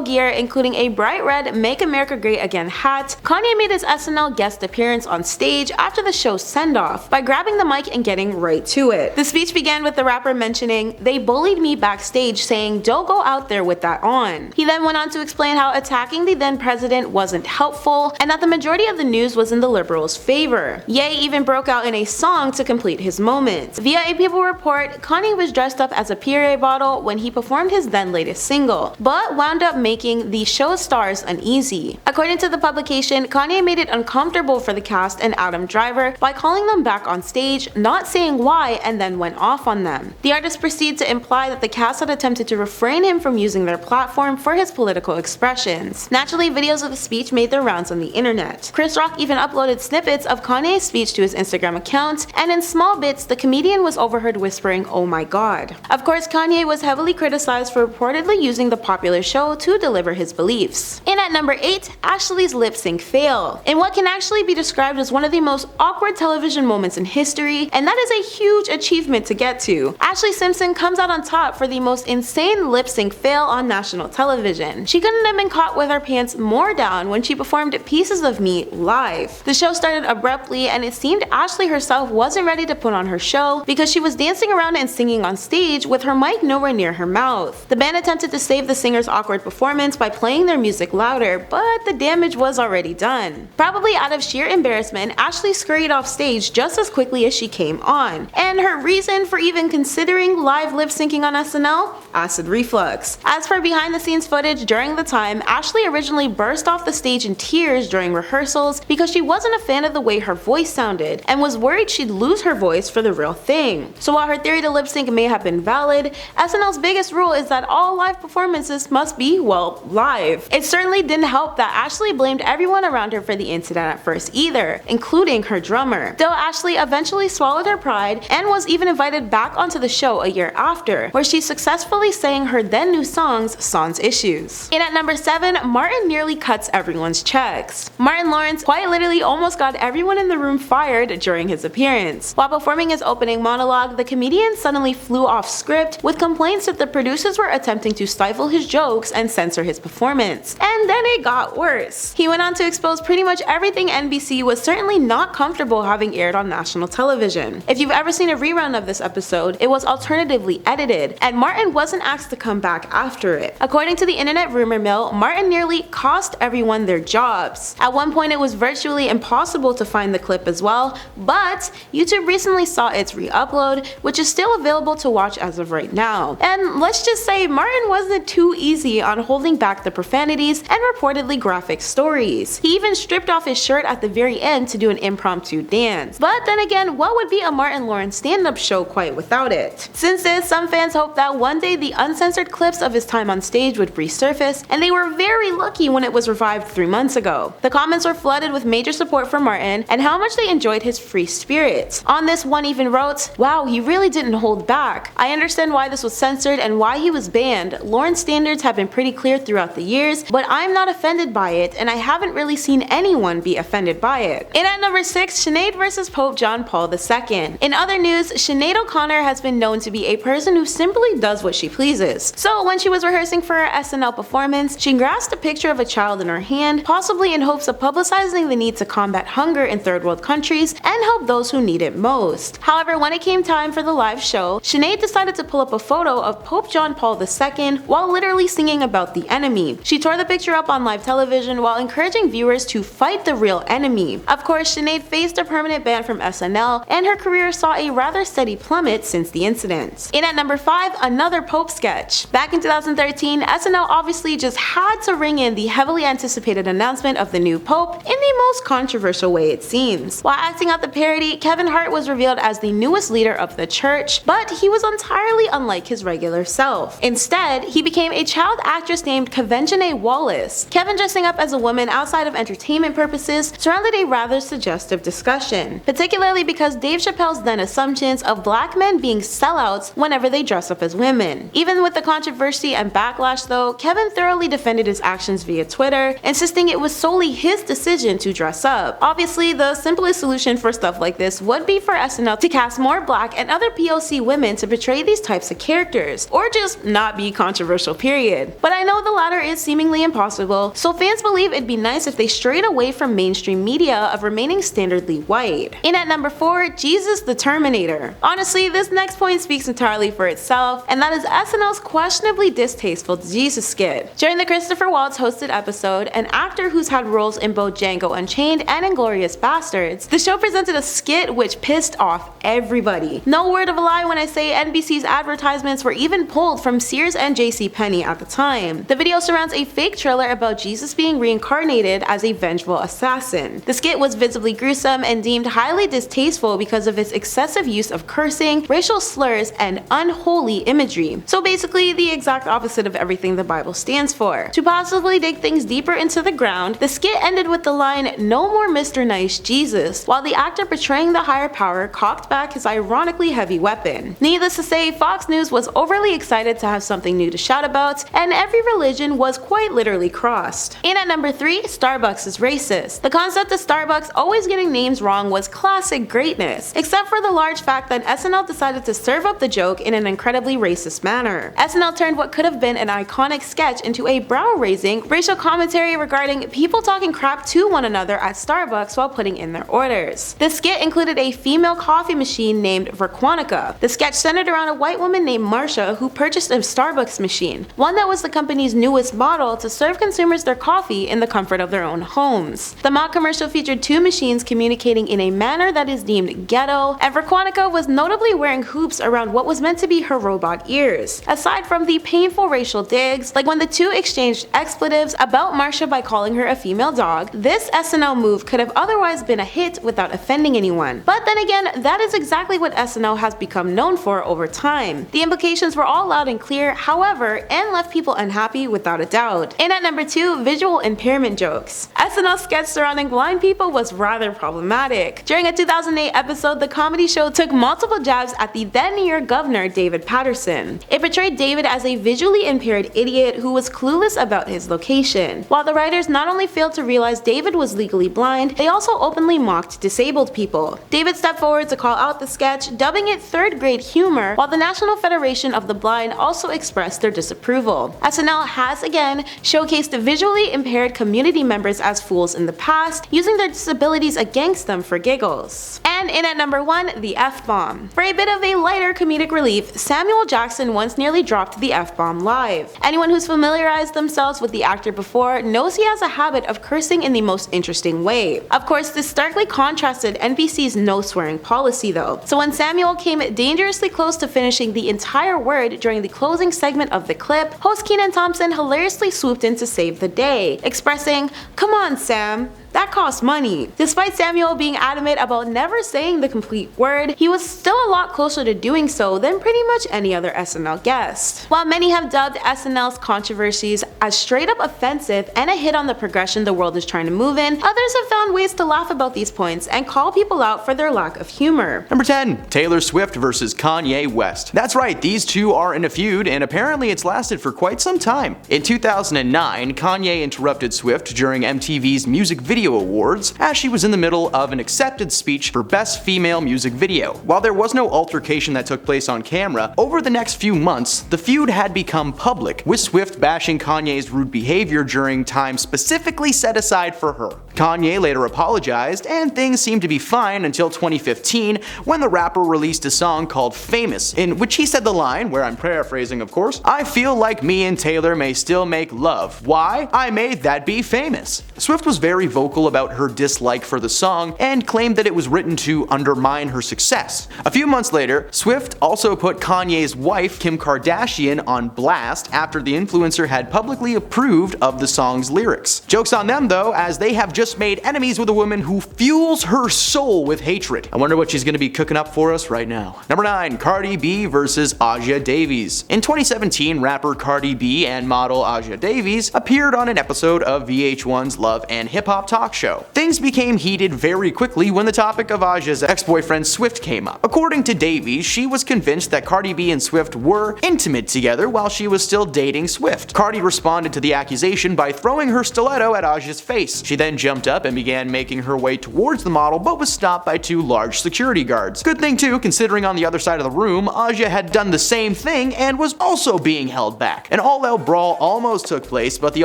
gear, including a bright red Make America Great Again hat, Kanye made his SNL guest appearance on stage after the show's send-off by grabbing the mic and getting right to it. The speech began with the rapper mentioning, "They bullied me backstage saying don't go out there with that on." He then went on to explain how attacking the then president wasn't helpful and that the majority of the news was in the liberals' favor. Ye even broke out in a song to complete his moment. Via a People report, Kanye was dressed up as a Puree bottle when he performed his then latest single, but wound up making the show's stars uneasy. According to the publication, Kanye made it uncomfortable for the cast and Adam Driver by calling them back on stage, not saying why, and then went off on them. The artist proceeded to imply that the cast had attempted to refrain him from using their platform for his political expressions. Naturally, videos of the speech made their rounds on the internet. Chris Rock even uploaded snippets of Kanye's speech to his Instagram account, and in small bits, the comedian was overheard whispering, "Oh my god." Of course, Kanye was heavily criticized for reportedly using the popular show to deliver his beliefs. And at number 8, Ashlee's lip sync fail. In what can actually be described as one of the most awkward television moments in history, and that is a huge achievement to get to, Ashlee Simpson comes out on top for the most insane lip sync fail on national television. She couldn't have been caught with her pants more down when she performed Pieces of Me live. The show started abruptly, and it seemed Ashlee herself wasn't ready to put on her show because she was dancing around and singing on stage with her mic nowhere near her mouth. The band attempted to save the singer's awkward performance by playing their music louder, but the damage was already done. Probably out of sheer embarrassment, Ashlee scurried off stage just as quickly as she came on. And her reason for even considering live lip syncing on SNL? Acid reflux. As for behind the scenes footage during the time, Ashlee originally burst off the stage in tears during rehearsals because she wasn't a fan of the way her voice sounded and was worried she'd lose her voice for the real thing. So while her theory to lip sync may have been valid, SNL's biggest rule is that all live performances must be, well, live. It certainly didn't help that Ashlee blamed everyone around her for the incident at first either, including her drummer. Though Ashlee eventually swallowed her pride and was even invited back onto the show a year after, where she successfully sang her then new songs, Sans Issues. And at number 7, Martin nearly cuts everyone's checks. Martin Lawrence quite literally almost got everyone in the room fired during his appearance. While performing his opening monologue, the comedian suddenly flew off script with complaints that the producers were attempting to stifle his jokes and censor his performance. And there and it got worse. He went on to expose pretty much everything NBC was certainly not comfortable having aired on national television. If you've ever seen a rerun of this episode, it was alternatively edited, and Martin wasn't asked to come back after it. According to the internet rumor mill, Martin nearly cost everyone their jobs. At one point it was virtually impossible to find the clip as well, but YouTube recently saw its re-upload, which is still available to watch as of right now. And let's just say Martin wasn't too easy on holding back the profanities and reportedly graphic stories. He even stripped off his shirt at the very end to do an impromptu dance. But then again, what would be a Martin Lawrence stand-up show quite without it? Since this, some fans hoped that one day the uncensored clips of his time on stage would resurface, and they were very lucky when it was revived 3 months ago. The comments were flooded with major support for Martin and how much they enjoyed his free spirit. On this, one even wrote, "Wow, he really didn't hold back. I understand why this was censored and why he was banned. Lawrence standards have been pretty clear throughout the years, but I'm not offended by it, and I haven't really seen anyone be offended by it." And at number 6, Sinead vs Pope John Paul II. In other news, Sinead O'Connor has been known to be a person who simply does what she pleases. So when she was rehearsing for her SNL performance, she grasped a picture of a child in her hand, possibly in hopes of publicizing the need to combat hunger in third world countries and help those who need it most. However, when it came time for the live show, Sinead decided to pull up a photo of Pope John Paul II while literally singing about the enemy. She tore the picture up on live television while encouraging viewers to fight the real enemy. Of course, Sinead faced a permanent ban from SNL, and her career saw a rather steady plummet since the incident. In at number 5, another Pope sketch. Back in 2013, SNL obviously just had to ring in the heavily anticipated announcement of the new Pope in the most controversial way it seems. While acting out the parody, Kevin Hart was revealed as the newest leader of the church, but he was entirely unlike his regular self. Instead, he became a child actress named Kavengene Wallace. Kevin dressing up as a woman outside of entertainment purposes surrounded a rather suggestive discussion, particularly because Dave Chappelle's then assumptions of black men being sellouts whenever they dress up as women. Even with the controversy and backlash though, Kevin thoroughly defended his actions via Twitter, insisting it was solely his decision to dress up. Obviously, the simplest solution for stuff like this would be for SNL to cast more black and other POC women to portray these types of characters, or just not be controversial period. But I know the latter is seemingly impossible, so fans believe it'd be nice if they strayed away from mainstream media of remaining standardly white. In at number 4, Jesus the Terminator. Honestly, this next point speaks entirely for itself, and that is SNL's questionably distasteful Jesus skit. During the Christopher Waltz hosted episode, an actor who's had roles in both Django Unchained and Inglourious Basterds, the show presented a skit which pissed off everybody. No word of a lie when I say NBC's advertisements were even pulled from Sears and JCPenney at the time. The video surrounds a fake trailer about Jesus being reincarnated as a vengeful assassin. The skit was visibly gruesome and deemed highly distasteful because of its excessive use of cursing, racial slurs, and unholy imagery. So basically the exact opposite of everything the Bible stands for. To possibly dig things deeper into the ground, the skit ended with the line, "No more Mr. Nice Jesus," while the actor portraying the higher power cocked back his ironically heavy weapon. Needless to say, Fox News was overly excited to have something new to shout about, and every religion was quite literally crossed. In at number 3, Starbucks is racist. The concept of Starbucks always getting names wrong was classic greatness, except for the large fact that SNL decided to serve up the joke in an incredibly racist manner. SNL turned what could have been an iconic sketch into a brow-raising racial commentary regarding people talking crap to one another at Starbucks while putting in their orders. The skit included a female coffee machine named Verquanica. The sketch centered around a white woman named Marsha who purchased a Starbucks machine, one that was the company's newest model to serve consumers their coffee in the comfort of their own homes. The mock commercial featured 2 machines communicating in a manner that is deemed ghetto, and Verquanica was notably wearing hoops around what was meant to be her robot ears. Aside from the painful racial digs, like when the 2 exchanged expletives about Marsha by calling her a female dog, this SNL move could have otherwise been a hit without offending anyone. But then again, that is exactly what SNL has become known for over time. The implications were all loud and clear, however, and left people unhappy without a doubt. In at number 2, visual impairment jokes. SNL's sketch surrounding blind people was rather problematic. During a 2008 episode, the comedy show took multiple jabs at the then New York governor David Paterson. It portrayed David as a visually impaired idiot who was clueless about his location. While the writers not only failed to realize David was legally blind, they also openly mocked disabled people. David stepped forward to call out the sketch, dubbing it third-grade humor, while the National Federation of the Blind also expressed their disapproval. SNL has again showcased used visually impaired community members as fools in the past, using their disabilities against them for giggles. And in at number 1, the F-bomb. For a bit of a lighter comedic relief, Samuel Jackson once nearly dropped the F-bomb live. Anyone who's familiarized themselves with the actor before knows he has a habit of cursing in the most interesting way. Of course, this starkly contrasted NBC's no swearing policy though. So when Samuel came dangerously close to finishing the entire word during the closing segment of the clip, host Kenan Thompson hilariously swooped in to save the day, expressing, "Come on, Sam. That costs money." Despite Samuel being adamant about never saying the complete word, he was still a lot closer to doing so than pretty much any other SNL guest. While many have dubbed SNL's controversies as straight up offensive and a hit on the progression the world is trying to move in, others have found ways to laugh about these points and call people out for their lack of humor. Number 10. Taylor Swift versus Kanye West. That's right, these two are in a feud, and apparently it's lasted for quite some time. In 2009, Kanye interrupted Swift during MTV's Music Video Awards as she was in the middle of an accepted speech for Best Female Music Video. While there was no altercation that took place on camera, over the next few months, the feud had become public, with Swift bashing Kanye's rude behavior during time specifically set aside for her. Kanye later apologized, and things seemed to be fine until 2015, when the rapper released a song called Famous, in which he said the line, where I'm paraphrasing of course, "I feel like me and Taylor may still make love. Why? I made that be famous." Swift was very vocal about her dislike for the song and claimed that it was written to undermine her success. A few months later, Swift also put Kanye's wife, Kim Kardashian, on blast after the influencer had publicly approved of the song's lyrics. Joke's on them though, as they have just made enemies with a woman who fuels her soul with hatred. I wonder what she's gonna be cooking up for us right now. Number 9. Cardi B versus Aja Davies. In 2017, rapper Cardi B and model Aja Davies appeared on an episode of VH1's Love and Hip Hop talk show. Things became heated very quickly when the topic of Aja's ex-boyfriend Swift came up. According to Davies, she was convinced that Cardi B and Swift were intimate together while she was still dating Swift. Cardi responded to the accusation by throwing her stiletto at Aja's face. She then jumped up and began making her way towards the model, but was stopped by 2 large security guards. Good thing too, considering on the other side of the room, Aja had done the same thing and was also being held back. An all-out brawl almost took place, but the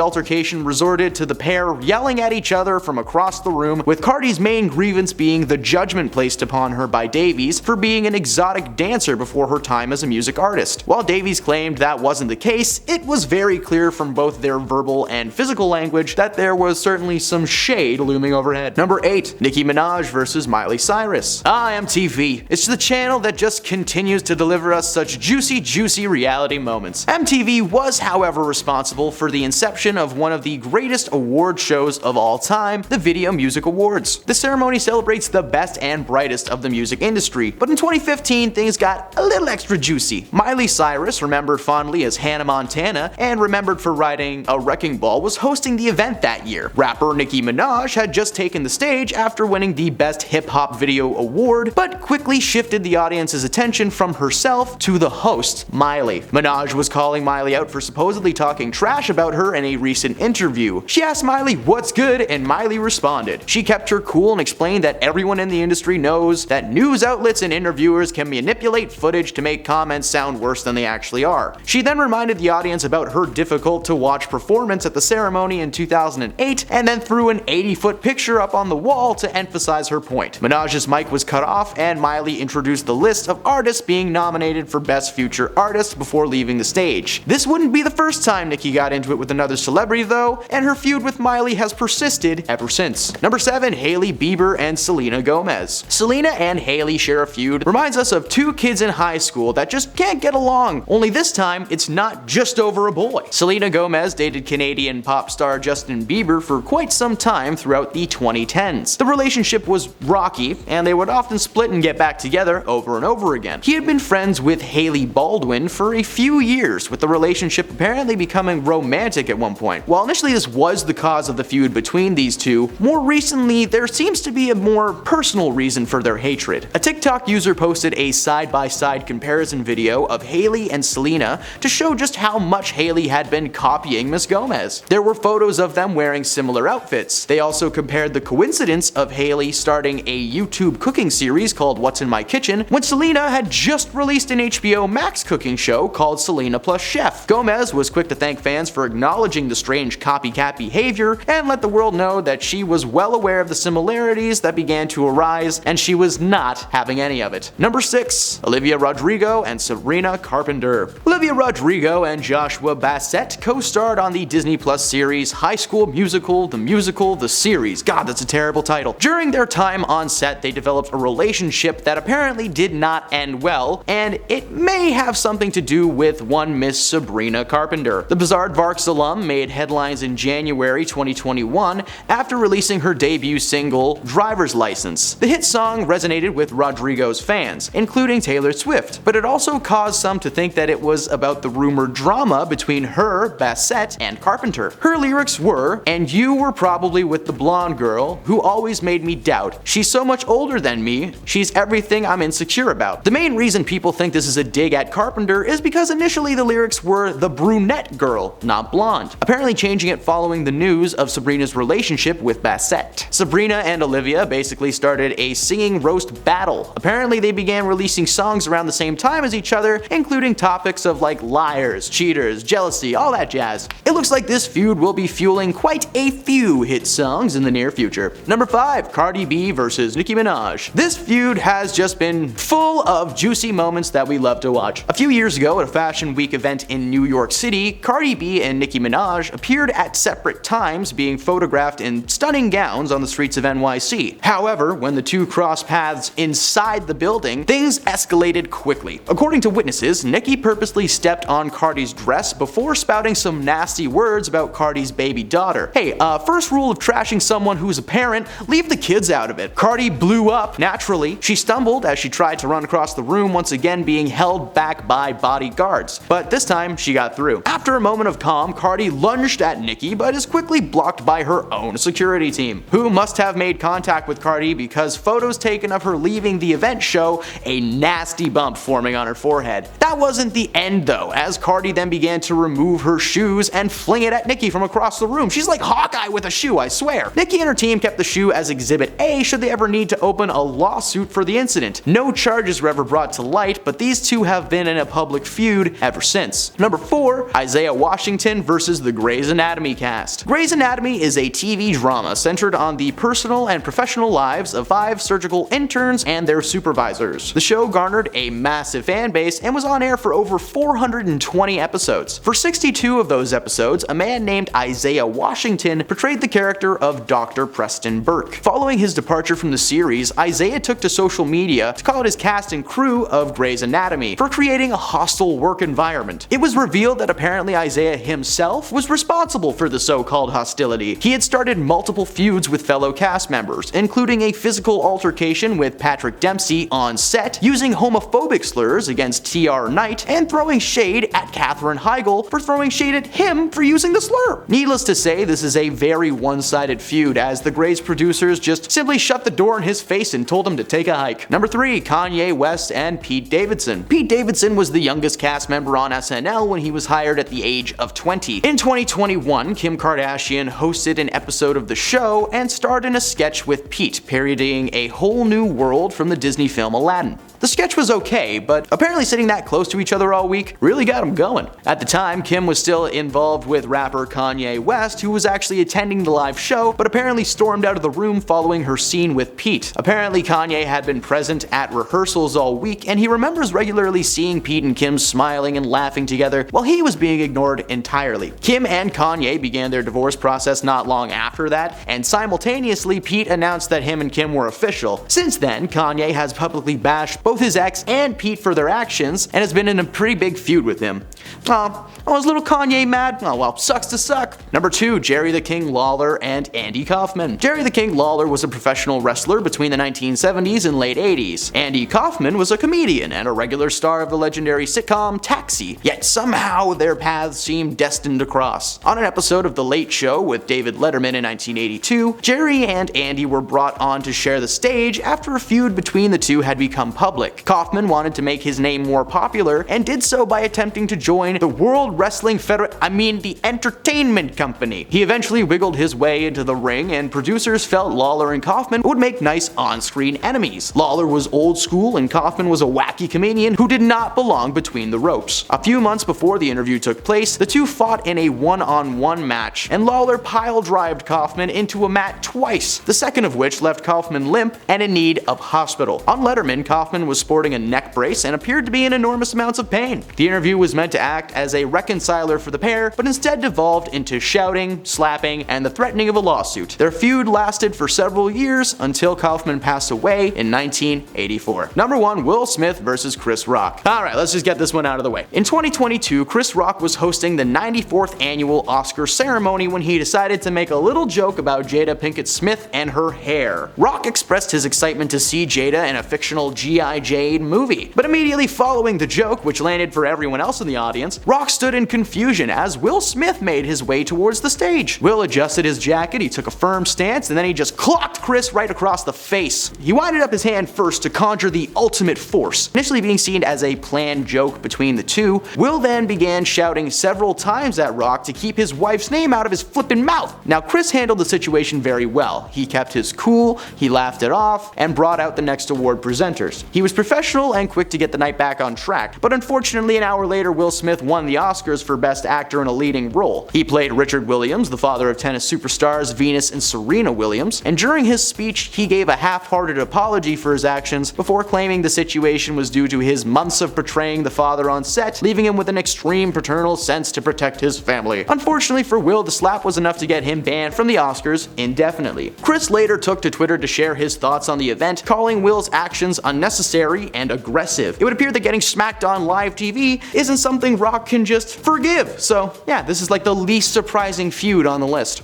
altercation resorted to the pair yelling at each other from across the room, with Cardi's main grievance being the judgment placed upon her by Davies for being an exotic dancer before her time as a music artist. While Davies claimed that wasn't the case, it was very clear from both their verbal and physical language that there was certainly some shade looming overhead. Number 8. Nicki Minaj versus Miley Cyrus. MTV. It's the channel that just continues to deliver us such juicy reality moments. MTV was, however, responsible for the inception of one of the greatest award shows of all time, the Video Music Awards. The ceremony celebrates the best and brightest of the music industry, but in 2015 things got a little extra juicy. Miley Cyrus, remembered fondly as Hannah Montana and remembered for riding a wrecking ball, was hosting the event that year. Rapper Nicki Minaj had just taken the stage after winning the Best Hip Hop Video Award, but quickly shifted the audience's attention from herself to the host, Miley. Minaj was calling Miley out for supposedly talking trash about her in a recent interview. She asked Miley what's good, and Miley responded. She kept her cool and explained that everyone in the industry knows that news outlets and interviewers can manipulate footage to make comments sound worse than they actually are. She then reminded the audience about her difficult to watch performance at the ceremony in 2008, and then threw an 80-foot picture up on the wall to emphasize her point. Minaj's mic was cut off, and Miley introduced the list of artists being nominated for Best Future Artist before leaving the stage. This wouldn't be the first time Nicki got into it with another celebrity though, and her feud with Miley has persisted ever since. Number 7. Hailey Bieber and Selena Gomez. Selena and Hailey share a feud. Reminds us of 2 kids in high school that just can't get along, only this time it's not just over a boy. Selena Gomez dated Canadian pop star Justin Bieber for quite some time throughout the 2010s. The relationship was rocky, and they would often split and get back together over and over again. He had been friends with Hailey Baldwin for a few years, with the relationship apparently becoming romantic at one point. While initially this was the cause of the feud between these two, more recently there seems to be a more personal reason for their hatred. A TikTok user posted a side-by-side comparison video of Hailey and Selena to show just how much Hailey had been copying Miss Gomez. There were photos of them wearing similar outfits. They also compared the coincidence of Haley starting a YouTube cooking series called What's in My Kitchen when Selena had just released an HBO Max cooking show called Selena Plus Chef. Gomez was quick to thank fans for acknowledging the strange copycat behavior and let the world know that she was well aware of the similarities that began to arise and she was not having any of it. Number 6. Olivia Rodrigo and Sabrina Carpenter. Olivia Rodrigo and Joshua Bassett co-starred on the Disney Plus series High School Musical, the series. God, that's a terrible title. During their time on set, they developed a relationship that apparently did not end well, and it may have something to do with one Miss Sabrina Carpenter. The Bizarre Varks alum made headlines in January 2021 after releasing her debut single, Driver's License. The hit song resonated with Rodrigo's fans, including Taylor Swift, but it also caused some to think that it was about the rumored drama between her, Bassett, and Carpenter. Her lyrics were, "And you were probably with the blonde girl who always made me doubt. She's so much older than me, she's everything I'm insecure about." The main reason people think this is a dig at Carpenter is because initially the lyrics were the brunette girl, not blonde, apparently changing it following the news of Sabrina's relationship with Bassett. Sabrina and Olivia basically started a singing roast battle. Apparently they began releasing songs around the same time as each other, including topics of like liars, cheaters, jealousy, all that jazz. It looks like this feud will be fueling quite a few hit songs in the near future. Number 5. Cardi B versus Nicki Minaj. This feud has just been full of juicy moments that we love to watch. A few years ago at a Fashion Week event in New York City, Cardi B and Nicki Minaj appeared at separate times being photographed in stunning gowns on the streets of NYC. However, when the two crossed paths inside the building, things escalated quickly. According to witnesses, Nicki purposely stepped on Cardi's dress before spouting some nasty words about Cardi's baby daughter. Hey, first rule of trashing someone who's a parent, leave the kids out of it. Cardi blew up naturally. She stumbled as she tried to run across the room, once again being held back by bodyguards. But this time, she got through. After a moment of calm, Cardi lunged at Nicki but is quickly blocked by her own security team, who must have made contact with Cardi because photos taken of her leaving the event show a nasty bump forming on her forehead. That wasn't the end though, as Cardi then began to remove her shoes and fling it at Nicki from across the room. She's like Hawkeye with a shoe, I swear. Nicki and her team kept the shoe as Exhibit A should they ever need to open a lawsuit for the incident. No charges were ever brought to light, but these two have been in a public feud ever since. Number 4. Isaiah Washington versus the Grey's Anatomy cast. Grey's Anatomy is a TV drama centered on the personal and professional lives of 5 surgical interns and their supervisors. The show garnered a massive fan base and was on air for over 420 episodes. For 62 of those episodes, a man named Isaiah Washington portrayed the character of Dr. Preston Burke. Following his departure from the series, Isaiah took to social media to call out his cast and crew of Grey's Anatomy for creating a hostile work environment. It was revealed that apparently Isaiah himself was responsible for the so-called hostility. He had started multiple feuds with fellow cast members, including a physical altercation with Patrick Dempsey on set, using homophobic slurs against T.R. Knight, and throwing shade at Katherine Heigl for throwing shade at him for using the slur. Needless to say, this is a very one-sided feud, as the Grey's producers just simply shut the door in his face and told him to take a hike. Number 3. Kanye West and Pete Davidson. Pete Davidson was the youngest cast member on SNL when he was hired at the age of 20. In 2021, Kim Kardashian hosted an episode of the show and starred in a sketch with Pete, parodying A Whole New World from the Disney film Aladdin. The sketch was okay, but apparently sitting that close to each other all week really got them going. At the time, Kim was still involved with rapper Kanye West, who was actually attending the live show, but apparently stormed out of the room following her scene with Pete. Apparently, Kanye had been present at rehearsals all week, and he remembers regularly seeing Pete and Kim smiling and laughing together while he was being ignored entirely. Kim and Kanye began their divorce process not long after that, and simultaneously, Pete announced that him and Kim were official. Since then, Kanye has publicly bashed both his ex and Pete for their actions, and has been in a pretty big feud with him. Oh, was little Kanye mad? Oh well, sucks to suck. Number 2. Jerry the King Lawler and Andy Kaufman. Jerry the King Lawler was a professional wrestler between the 1970s and late 80s. Andy Kaufman was a comedian and a regular star of the legendary sitcom Taxi, yet somehow their paths seemed destined to cross. On an episode of The Late Show with David Letterman in 1982, Jerry and Andy were brought on to share the stage after a feud between the two had become public public. Kaufman wanted to make his name more popular and did so by attempting to join the World Wrestling the entertainment company. He eventually wiggled his way into the ring, and producers felt Lawler and Kaufman would make nice on-screen enemies. Lawler was old school and Kaufman was a wacky comedian who did not belong between the ropes. A few months before the interview took place, the two fought in a one-on-one match, and Lawler pile-drived Kaufman into a mat twice, the second of which left Kaufman limp and in need of hospital. On Letterman, Kaufman was sporting a neck brace and appeared to be in enormous amounts of pain. The interview was meant to act as a reconciler for the pair, but instead devolved into shouting, slapping, and the threatening of a lawsuit. Their feud lasted for several years until Kaufman passed away in 1984. Number 1, Will Smith versus Chris Rock. Alright, let's just get this one out of the way. In 2022, Chris Rock was hosting the 94th annual Oscar ceremony when he decided to make a little joke about Jada Pinkett Smith and her hair. Rock expressed his excitement to see Jada in a fictional G.I. Jane movie, but immediately following the joke, which landed for everyone else in the audience, Rock stood in confusion as Will Smith made his way towards the stage. Will adjusted his jacket, he took a firm stance, and then he just clocked Chris right across the face. He winded up his hand first to conjure the ultimate force. Initially being seen as a planned joke between the two, Will then began shouting several times at Rock to keep his wife's name out of his flippin' mouth. Now Chris handled the situation very well. He kept his cool, he laughed it off, and brought out the next award presenters. He was professional and quick to get the night back on track, but unfortunately an hour later Will Smith won the Oscars for Best Actor in a Leading Role. He played Richard Williams, the father of tennis superstars Venus and Serena Williams, and during his speech he gave a half-hearted apology for his actions before claiming the situation was due to his months of portraying the father on set, leaving him with an extreme paternal sense to protect his family. Unfortunately for Will, the slap was enough to get him banned from the Oscars indefinitely. Chris later took to Twitter to share his thoughts on the event, calling Will's actions unnecessary and aggressive. It would appear that getting smacked on live TV isn't something Rock can just forgive. So yeah, this is like the least surprising feud on the list.